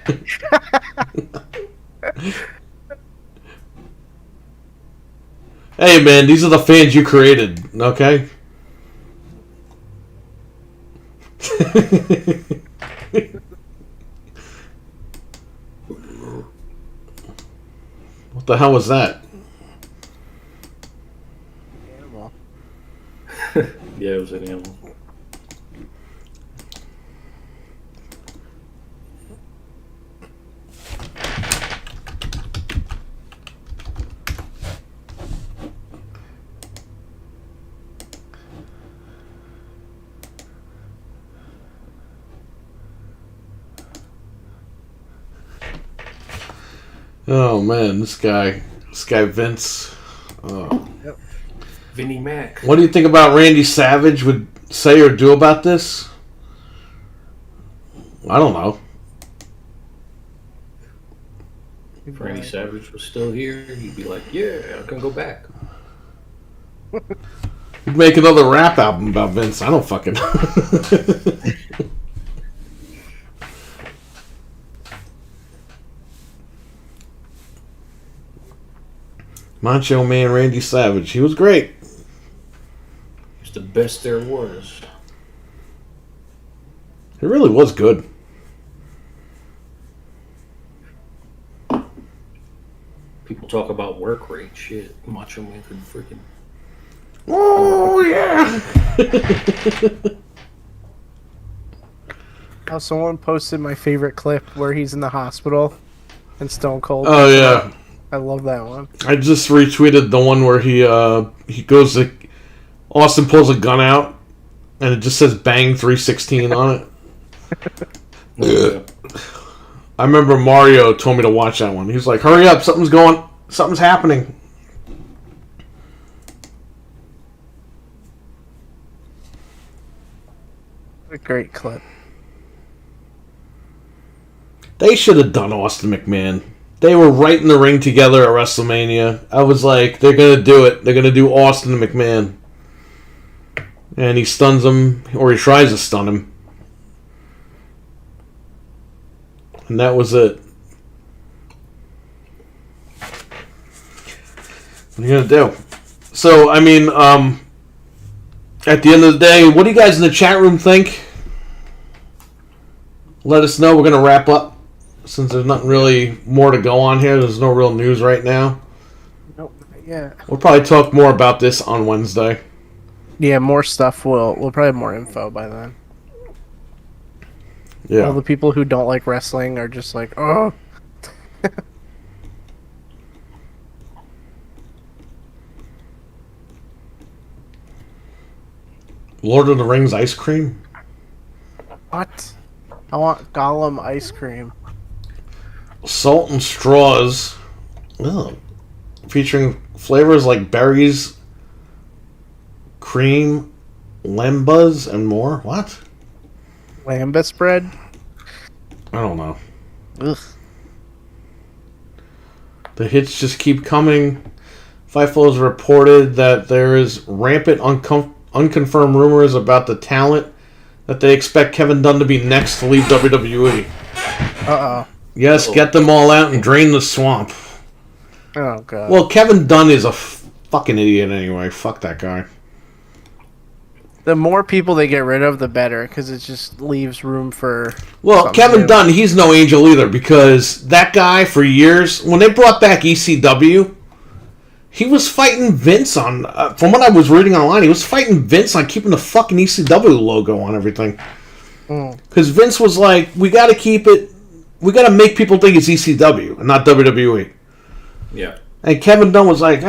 Hey man, these are the fans you created, okay? What the hell was that? Animal. Yeah, it was an animal. Oh man, this guy Vince. Oh. Vinnie Mac. What do you think about Randy Savage would say or do about this? I don't know. If Randy Savage was still here, he'd be like, "Yeah, I can go back." He'd make another rap album about Vince. I don't fucking know. Macho Man Randy Savage. He was great. He's the best there was. He really was good. People talk about work rate. Shit, Macho Man could freaking. Oh, yeah. Oh, someone posted my favorite clip where he's in the hospital and Stone Cold. Oh, yeah. I love that one. I just retweeted the one where he goes to... Austin pulls a gun out, and it just says Bang 316 on it. Yeah. I remember Mario told me to watch that one. He was like, hurry up, something's happening. A great clip. They should have done Austin McMahon. They were right in the ring together at WrestleMania. I was like, they're going to do it. They're going to do Austin and McMahon. And he stuns him, or he tries to stun him. And that was it. What are you going to do? So, I mean, at the end of the day, what do you guys in the chat room think? Let us know. We're going to wrap up. Since there's nothing really more to go on here, there's no real news right now. Nope. Yeah. We'll probably talk more about this on Wednesday. Yeah, more stuff. We'll probably have more info by then. All Yeah. the people who don't like wrestling are just like, oh. Lord of the Rings ice cream? What? I want Gollum ice cream. Salt and straws. Ugh. Featuring flavors like berries, cream, lembas, and more. What? Lambus bread? I don't know. Ugh. The hits just keep coming. Fightful has reported that there is rampant unconfirmed rumors about the talent that they expect Kevin Dunn to be next to leave WWE. Uh-oh. Yes, get them all out and drain the swamp. Oh god. Well, Kevin Dunn is a fucking idiot anyway. Fuck that guy. The more people they get rid of, the better, because it just leaves room for. Well, something Kevin new. Dunn, he's no angel either, because that guy for years, when they brought back ECW, he was fighting Vince on. From what I was reading online, he was fighting Vince on keeping the fucking ECW logo on everything. Because Vince was like, we got to keep it. We got to make people think it's ECW and not WWE. Yeah. And Kevin Dunn was like,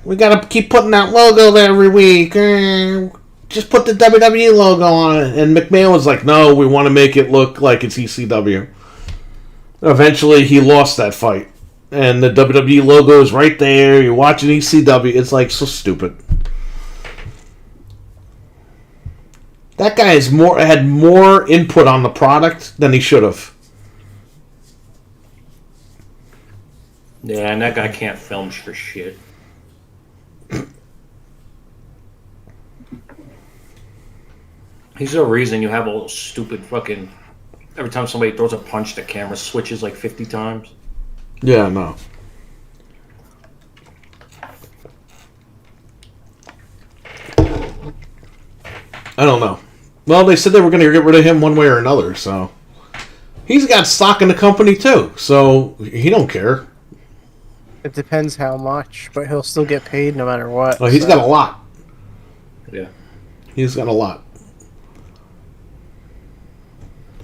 we got to keep putting that logo there every week. Just put the WWE logo on it. And McMahon was like, no, we want to make it look like it's ECW. Eventually, he lost that fight. And the WWE logo is right there. You're watching ECW. It's like so stupid. That guy had more input on the product than he should have. Yeah, and that guy can't film for shit. He's the reason you have all those stupid fucking. Every time somebody throws a punch, the camera switches like 50 times. Yeah, no. I don't know. Well, they said they were going to get rid of him one way or another, so he's got stock in the company too, so he don't care. It depends how much, but he'll still get paid no matter what. Well, he's got a lot. Yeah. He's got a lot.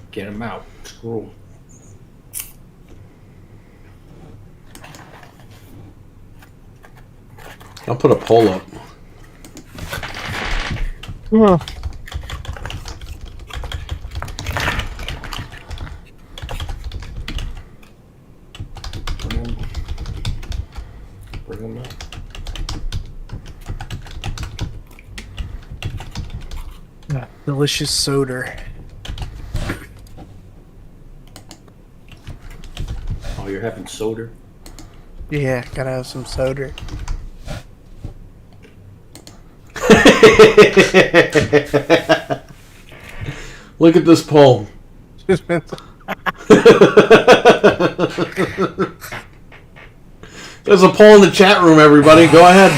Get him out. Screw him. I'll put a poll up. Huh. Bring him up. Delicious soda. Oh, you're having soda? Yeah, gotta have some soda. Look at this poll. There's a poll in the chat room, everybody. Go ahead.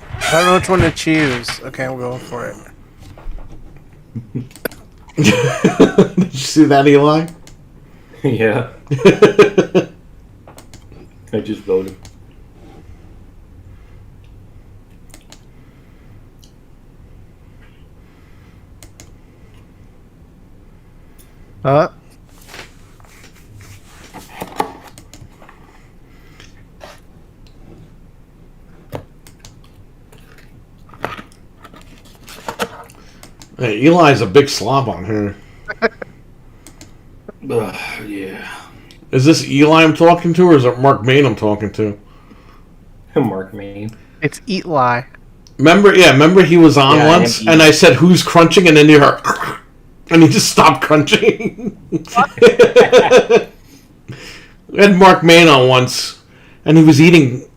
I don't know which one to choose. Okay, I'm going for it. Did you see that, Eli? Yeah. I just voted. Hey, Eli's a big slob on her. Yeah. Is this Eli I'm talking to, or is it Mark Main I'm talking to? Mark Main. It's Eat-Lie. Remember he was on Yeah, once, and I said, who's crunching? And then you heard, and he just stopped crunching. We had Mark Main on once, and he was eating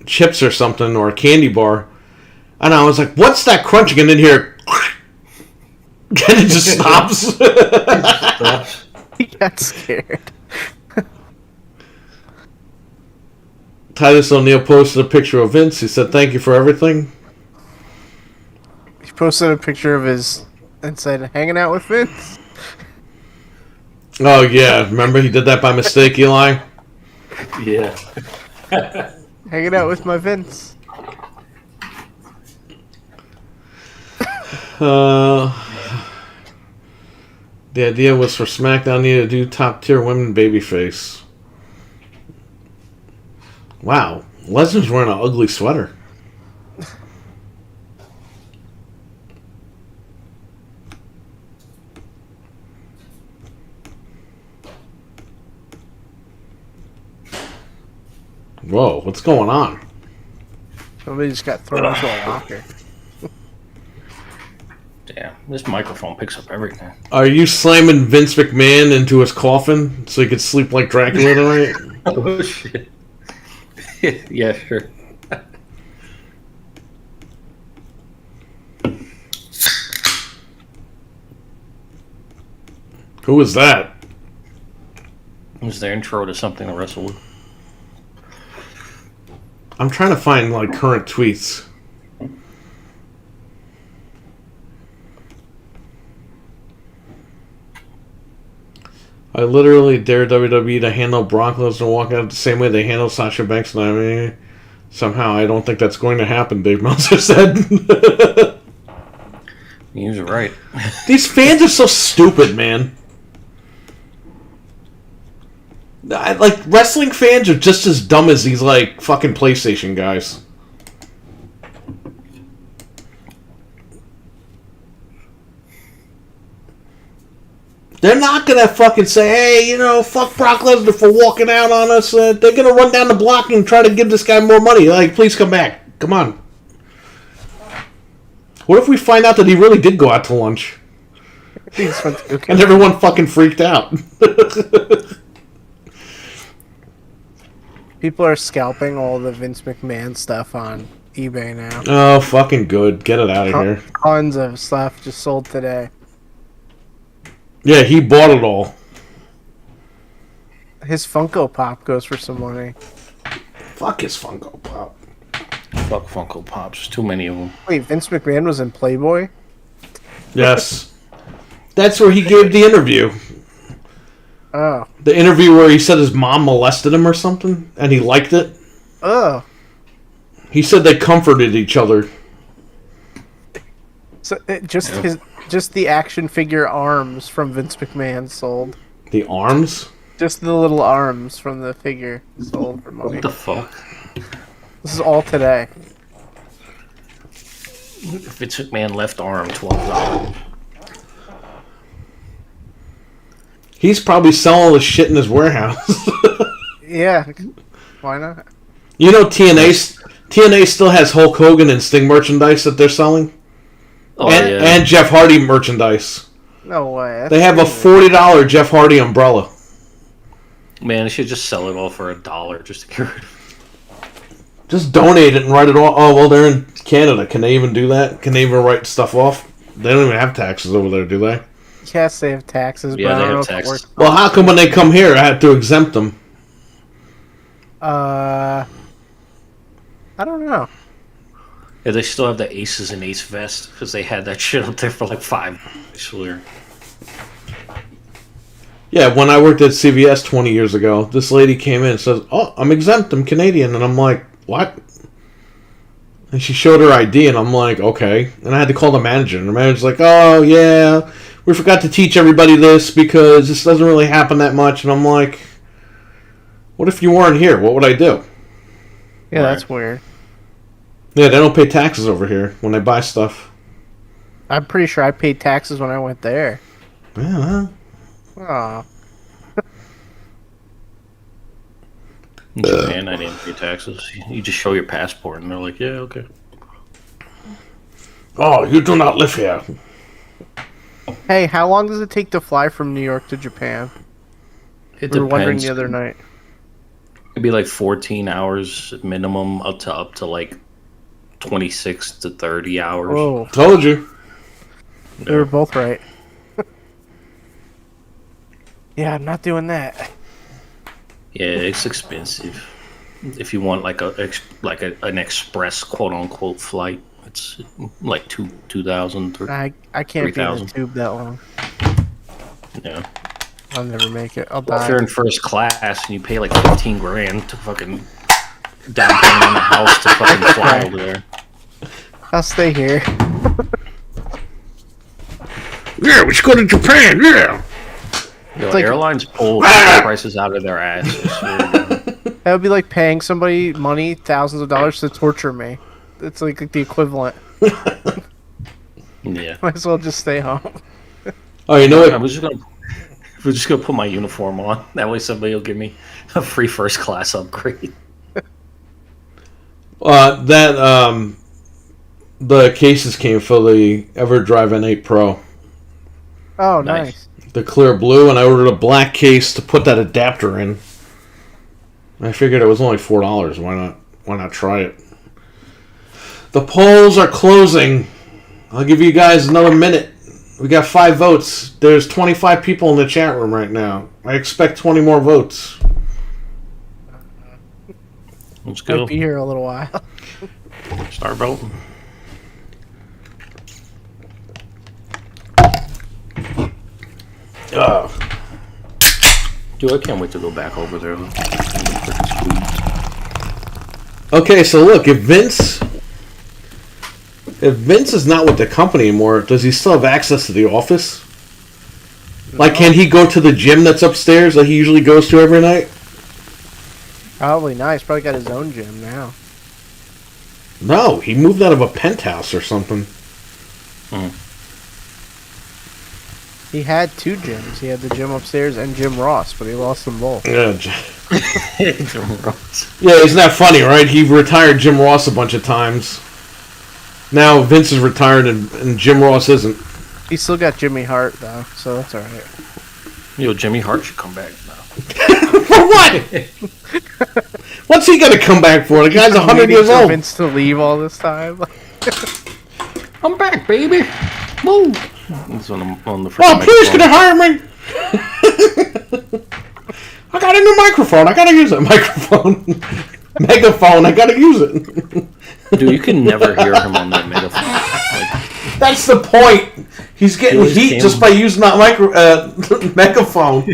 chips or something, or a candy bar. And I was like, what's that crunching? And then here, and it just stops. He got scared. Titus O'Neil posted a picture of Vince. He said, thank you for everything. He posted a picture of his and said, hanging out with Vince. Oh, yeah. Remember he did that by mistake, Eli? Yeah. Hanging out with my Vince. The idea was for SmackDown to do top tier women babyface. Wow, Lesnar's wearing an ugly sweater. Whoa, what's going on? Somebody just got thrown into a locker. Damn, this microphone picks up everything. Are you slamming Vince McMahon into his coffin so he could sleep like Dracula tonight? Oh, shit. Yeah, sure. Who was that? It was their intro to something to wrestle with. I'm trying to find like current tweets. I literally dare WWE to handle Brock Lesnar walking out the same way they handle Sasha Banks and Naomi. Somehow, I don't think that's going to happen, Dave Meltzer said. He's right. These fans are so stupid, man. Like, wrestling fans are just as dumb as these, like, fucking PlayStation guys. They're not gonna fucking say, hey, you know, fuck Brock Lesnar for walking out on us. They're gonna run down the block and try to give this guy more money. Like, please come back. Come on. What if we find out that he really did go out to lunch? And everyone fucking freaked out. People are scalping all the Vince McMahon stuff on eBay now. Oh, fucking good. Get it out of here. Tons of stuff just sold today. Yeah, he bought it all. His Funko Pop goes for some money. Fuck his Funko Pop. Fuck Funko Pops. There's too many of them. Wait, Vince McMahon was in Playboy? Yes. That's where he gave the interview. Oh. The interview where he said his mom molested him or something, and he liked it. Oh. He said they comforted each other. So just the action figure arms from Vince McMahon sold. The arms? Just the little arms from the figure sold for money. What the fuck? This is all today. Vince McMahon left arm, $12. He's probably selling all the shit in his warehouse. Yeah. Why not? You know TNA still has Hulk Hogan and Sting merchandise that they're selling? Oh, and Jeff Hardy merchandise. No way. That's They have a crazy. $40 Jeff Hardy umbrella. Man, they should just sell it all for $1 just to get rid of it. Just donate it and write it off. Oh, well, they're in Canada. Can they even do that? Can they even write stuff off? They don't even have taxes over there, do they? Yes, they have taxes, but Yeah, I they don't know have if it taxes. works. Well, how come when they come here, I have to exempt them? I don't know. Yeah, they still have the Aces and Ace vest because they had that shit up there for like $5. I swear. Yeah, when I worked at CVS 20 years ago, this lady came in and says, oh, I'm exempt, I'm Canadian. And I'm like, what? And she showed her ID, and I'm like, okay. And I had to call the manager, and the manager's like, oh, yeah, we forgot to teach everybody this because this doesn't really happen that much. And I'm like, what if you weren't here? What would I do? Yeah, Right. that's weird. Yeah, they don't pay taxes over here when they buy stuff. I'm pretty sure I paid taxes when I went there. Yeah, well, Aw. In Japan, I didn't pay taxes. You just show your passport, and they're like, "Yeah, okay." oh, you do not live here. Hey, how long does it take to fly from New York to Japan? It We were wondering depends. the other night. It'd be like 14 hours minimum, up to like 26 to 30 hours. Whoa, Told you. we were both right. Yeah, I'm not doing that. Yeah, it's expensive. If you want like an express quote unquote flight, it's like 2,000. I can't be in 3,000. the tube that long. Yeah. I'll never make it. I'll Well, if you're die. in first class and you pay like 15 grand to fucking down payment on the house to fucking fly over there. I'll stay here. Yeah, we should go to Japan, yeah. Yo, like- airlines pull prices out of their ass. I swear to God. That would be like paying somebody money, thousands of dollars, to torture me. It's like the equivalent. Yeah. Might as well just stay home. Oh, you know I what? was just gonna put my uniform on. That way somebody will give me a free first class upgrade. The cases came for the EverDrive N8 Pro. Oh, Nice. nice. The clear blue, and I ordered a black case to put that adapter in. I figured it was only $4. Why not try it? The polls are closing. I'll give you guys another minute. We got 5 votes. There's 25 people in the chat room right now. I expect 20 more votes. Let's go. Might be here a little while. Start voting. Dude, I can't wait to go back over there. Okay, so look, if Vince is not with the company anymore, does he still have access to the office? Like, can he go to the gym that's upstairs that he usually goes to every night? Probably not. He's probably got his own gym now. No, he moved out of a penthouse or something. He had 2 gyms. He had the gym upstairs and Jim Ross, but he lost them both. Yeah, Jim Ross. yeah, isn't that funny, right? He retired Jim Ross a bunch of times. Now Vince is retired and Jim Ross isn't. He's still got Jimmy Hart, though, so that's alright. Yo, Jimmy Hart should come back now. For what? What's he gonna come back for? The guy's 100 years old. Vince to leave all this time. I'm back, baby. Woo! He's on the Oh, please, can you hire me? I got a new microphone. I gotta use that microphone. Megaphone. I gotta use it. Dude, you can never hear him on that megaphone. Like, That's the point. He's getting always heat came- just by using that megaphone.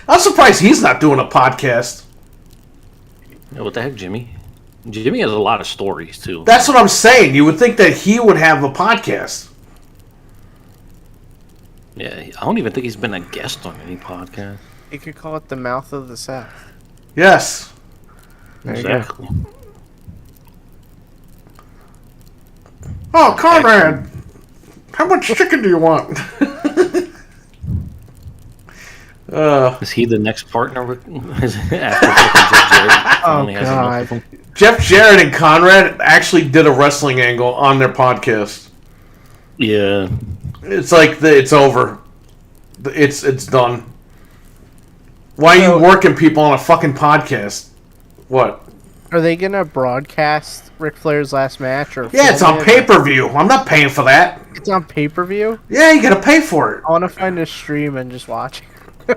I'm surprised he's not doing a podcast. yeah, what the heck, Jimmy? Jimmy has a lot of stories too. That's what I'm saying. You would think that he would have a podcast. Yeah, I don't even think he's been a guest on any podcast. You could call it the Mouth of the South. Yes. There you go. Exactly. Oh, Conrad, how much chicken do you want? Is he the next partner with after Jeff Jarrett? Oh, Finally has enough of God. him? Jeff Jarrett and Conrad actually did a wrestling angle on their podcast. Yeah. It's like it's over. It's done. Why are you working people on a fucking podcast? What? Are they gonna broadcast Ric Flair's last match? Or Yeah, it's film on it? pay-per-view. I'm not paying for that. It's on pay-per-view? Yeah, you gotta pay for it. I want to find a stream and just watch it.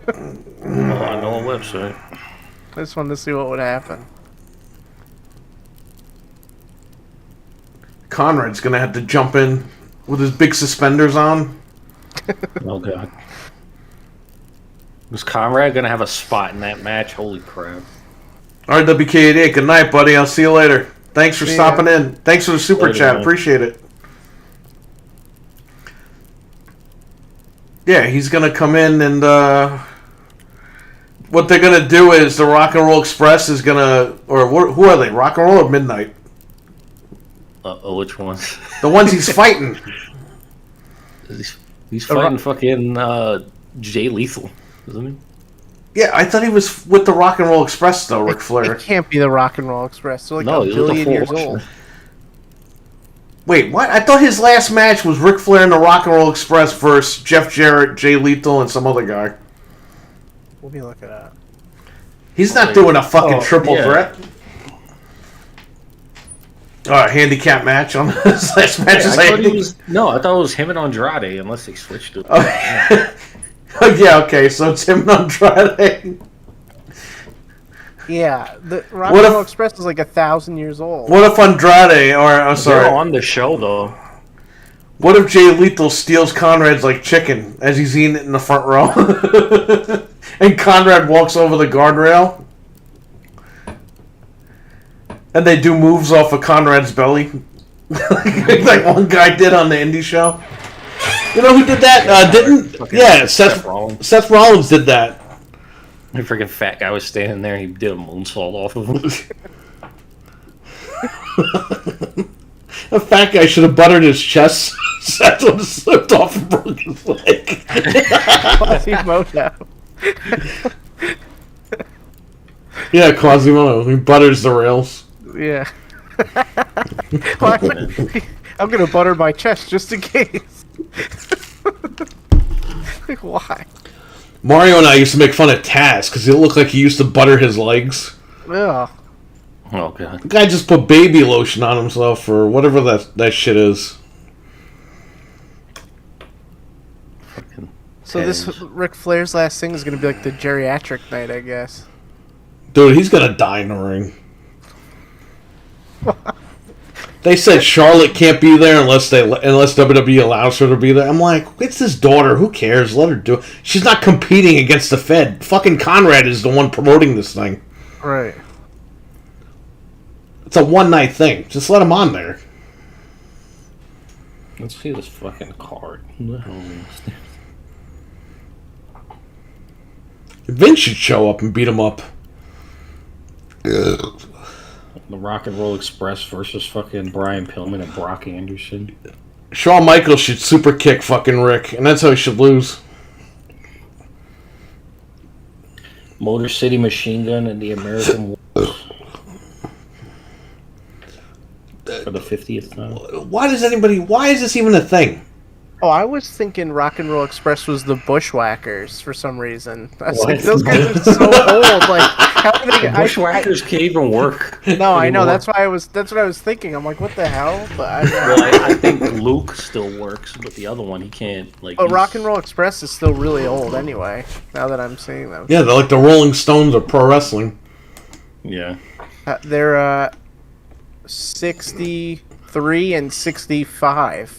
Well, I know a website. I just wanted to see what would happen. Conrad's gonna have to jump in with his big suspenders on. Oh god. Was Conrad gonna have a spot in that match? Holy crap. Alright, WK88, good night, buddy. I'll see you later. Thanks for See ya. stopping in. Thanks for the super Later, chat. man. Appreciate it. Yeah, he's gonna come in and what they're gonna do is the Rock and Roll Express is gonna, or who are they? Rock and Roll or Midnight? Which ones? The ones he's fighting. He's fighting fucking Jay Lethal, isn't he? Yeah, I thought he was with the Rock and Roll Express though, Ric Flair. It can't be the Rock and Roll Express. They're like No, a he's with the billion years Force. old. Wait, what? I thought his last match was Ric Flair and the Rock and Roll Express versus Jeff Jarrett, Jay Lethal, and some other guy. Let me look it up. He's not doing a fucking triple yeah. threat. Handicap match on his last match. I thought it was, no, I thought it was him and Andrade, unless they switched it. Oh, yeah, okay, so it's him and Andrade. Yeah, the Rock What and if- Roll Express is like 1,000 years old. What if Andrade, or I'm They're sorry, on the show though. what if Jay Lethal steals Conrad's like chicken as he's eating it in the front row, and Conrad walks over the guardrail, and they do moves off of Conrad's belly, like one guy did on the indie show. You know who did that? Seth Rollins. Seth Rollins did that. The freaking fat guy was standing there and he did a moonsault off of him. A fat guy should have buttered his chest. Seth would have slipped off and broke his leg. Quasimodo. Yeah, Quasimodo. He butters the rails. Yeah. I'm gonna butter my chest just in case. Like, why? Mario and I used to make fun of Taz because it looked like he used to butter his legs. Ugh. Oh god. The guy just put baby lotion on himself or whatever that shit is. Fucking So this Taz. Ric Flair's last thing is gonna be like the geriatric night, I guess. Dude, he's gonna die in the ring. They said Charlotte can't be there unless WWE allows her to be there. I'm like, it's his daughter. Who cares? Let her do it. She's not competing against the Fed. Fucking Conrad is the one promoting this thing. Right. It's a one-night thing. Just let him on there. Let's see this fucking card. Who the hell is this? Vince should show up and beat him up. The Rock and Roll Express versus fucking Brian Pillman and Brock Anderson. Shawn Michaels should super kick fucking Rick, and that's how he should lose. Motor City Machine Gun and the American Wolves for the 50th time. Why is this even a thing? Oh, I was thinking Rock and Roll Express was the Bushwhackers for some reason. I was What? like, those guys are so old. Like, how are they? Bushwhackers can't even work. No, I know. anymore. That's what I was thinking. I'm like, what the hell? But Well, I think Luke still works, but the other one he can't. Like, but he's- Rock and Roll Express is still really old anyway. Now that I'm seeing them, Yeah, they're like the Rolling Stones of pro wrestling. Yeah. they're 63 and 65.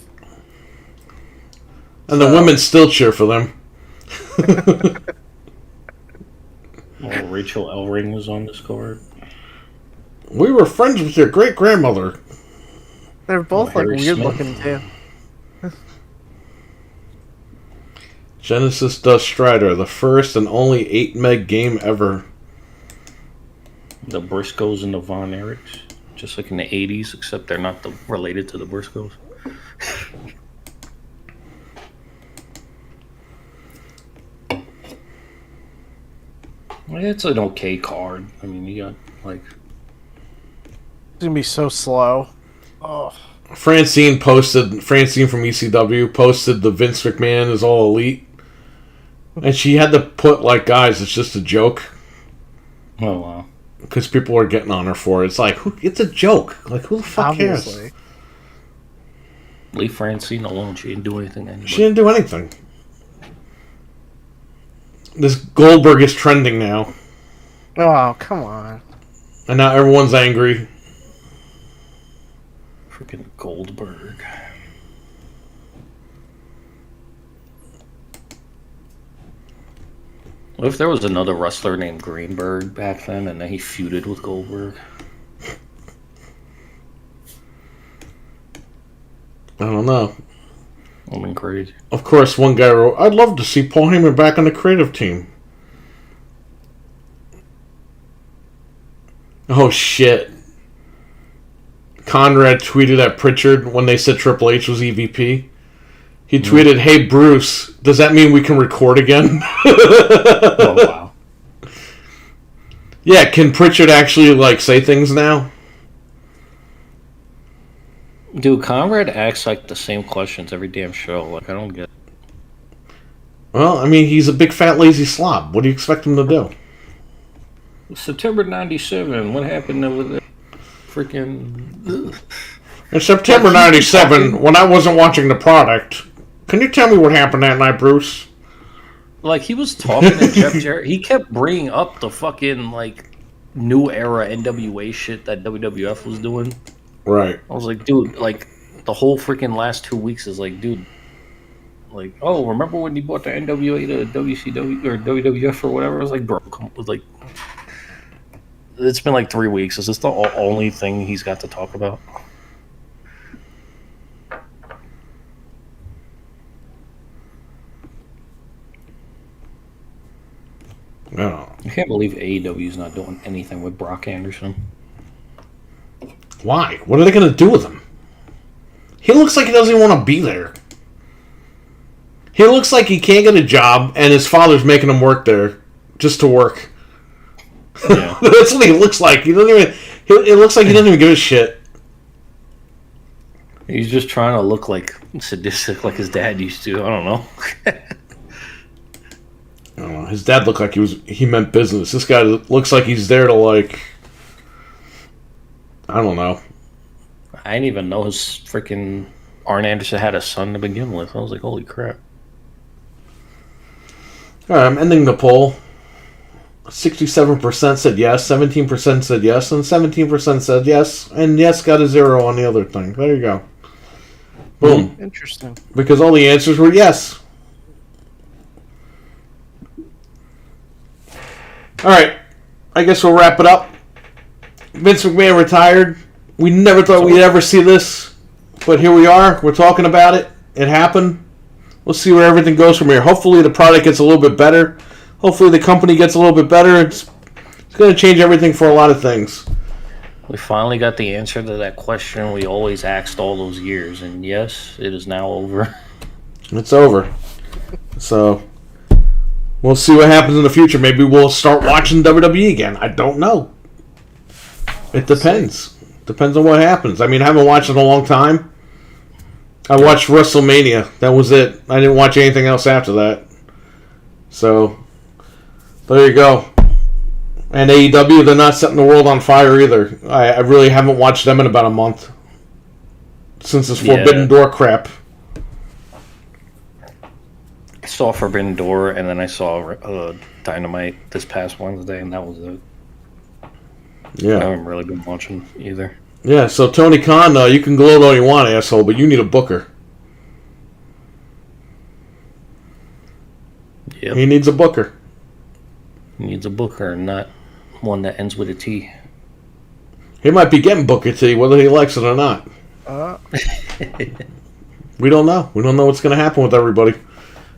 And the women still cheer for them. Well, Rachel Ellering was on this card. We were friends with your great-grandmother. They're both like Harry weird Smith. looking too. Genesis does Strider, the first and only 8 meg game ever. The Briscoes and the Von Erichs. Just like in the 80s, except they're not related to the Briscoes. It's an okay card. I mean, you got, like... It's gonna be so slow. Oh, Francine from ECW posted the Vince McMahon is all elite. And she had to put, like, guys, it's just a joke. Oh, wow. Because people are getting on her for it. It's like, it's a joke. Like, who the fuck cares? obviously. Leave Francine alone. She didn't do anything to anybody. She didn't do anything. This Goldberg is trending now. Oh, come on. And now everyone's angry. Freaking Goldberg. What if there was another wrestler named Greenberg back then and then he feuded with Goldberg? I don't know. I mean, crazy. Of course, one guy wrote, I'd love to see Paul Heyman back on the creative team. Oh, shit. Conrad tweeted at Pritchard when they said Triple H was EVP. He tweeted, hey, Bruce, does that mean we can record again? Oh, wow. Yeah, can Pritchard actually, like, say things now? Dude, Conrad asks like the same questions every damn show. Like, I don't get it. Well, I mean, he's a big fat lazy slob. What do you expect him to do? September 97, what happened over there? Freaking... In September 97, when I wasn't watching the product, can you tell me what happened that night, Bruce? Like, he was talking to Jeff Jarrett. He kept bringing up the fucking, like, new era NWA shit that WWF was doing. Right. I was like, dude, like, the whole freaking last 2 weeks is like, dude, like, oh, remember when you bought the NWA to WCW or WWF or whatever? I was like, bro, come on, like, it's been like 3 weeks. Is this the only thing he's got to talk about? No. I can't believe AEW's not doing anything with Brock Anderson. Why? What are they going to do with him? He looks like he doesn't even want to be there. He looks like he can't get a job, and his father's making him work there just to work. Yeah. That's what he looks like. He doesn't even. It looks like he doesn't even give a shit. He's just trying to look like sadistic like his dad used to. I don't know. I don't know. His dad looked like he meant business. This guy looks like he's there to, like, I don't know. I didn't even know his freaking Arn Anderson had a son to begin with. I was like, holy crap. All right, I'm ending the poll. 67% said yes, 17% said yes, and 17% said yes, and yes got a 0 on the other thing. There you go. Boom. Interesting. Because all the answers were yes. Alright, I guess we'll wrap it up. Vince McMahon retired. We never thought we'd ever see this, but here we are. We're talking about it. It happened. We'll see where everything goes from here. Hopefully the product gets a little bit better. Hopefully the company gets a little bit better. It's going to change everything for a lot of things. We finally got the answer to that question we always asked all those years, and yes, it is now over. It's over. So, we'll see what happens in the future. Maybe we'll start watching WWE again. I don't know. It depends. Depends on what happens. I mean, I haven't watched it in a long time. I watched WrestleMania. That was it. I didn't watch anything else after that. So, there you go. And AEW, they're not setting the world on fire either. I really haven't watched them in about a month. Since this Forbidden Door crap. I saw Forbidden Door, and then I saw Dynamite this past Wednesday, and that was it. Yeah. I haven't really been watching either. Yeah, so Tony Khan, you can gloat all you want, asshole, but you need a booker. Yep. He needs a booker. He needs a booker, not one that ends with a T. He might be getting Booker T, whether he likes it or not. We don't know. We don't know what's going to happen with everybody.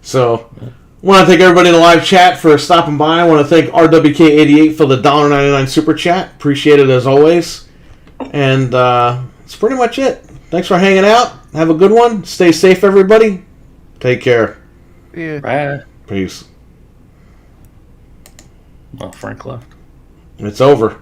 So, I want to thank everybody in the live chat for stopping by. I want to thank RWK88 for the $1.99 super chat. Appreciate it as always. And that's pretty much it. Thanks for hanging out. Have a good one. Stay safe, everybody. Take care. Yeah. Bye. Peace. Oh, Frank left. It's over.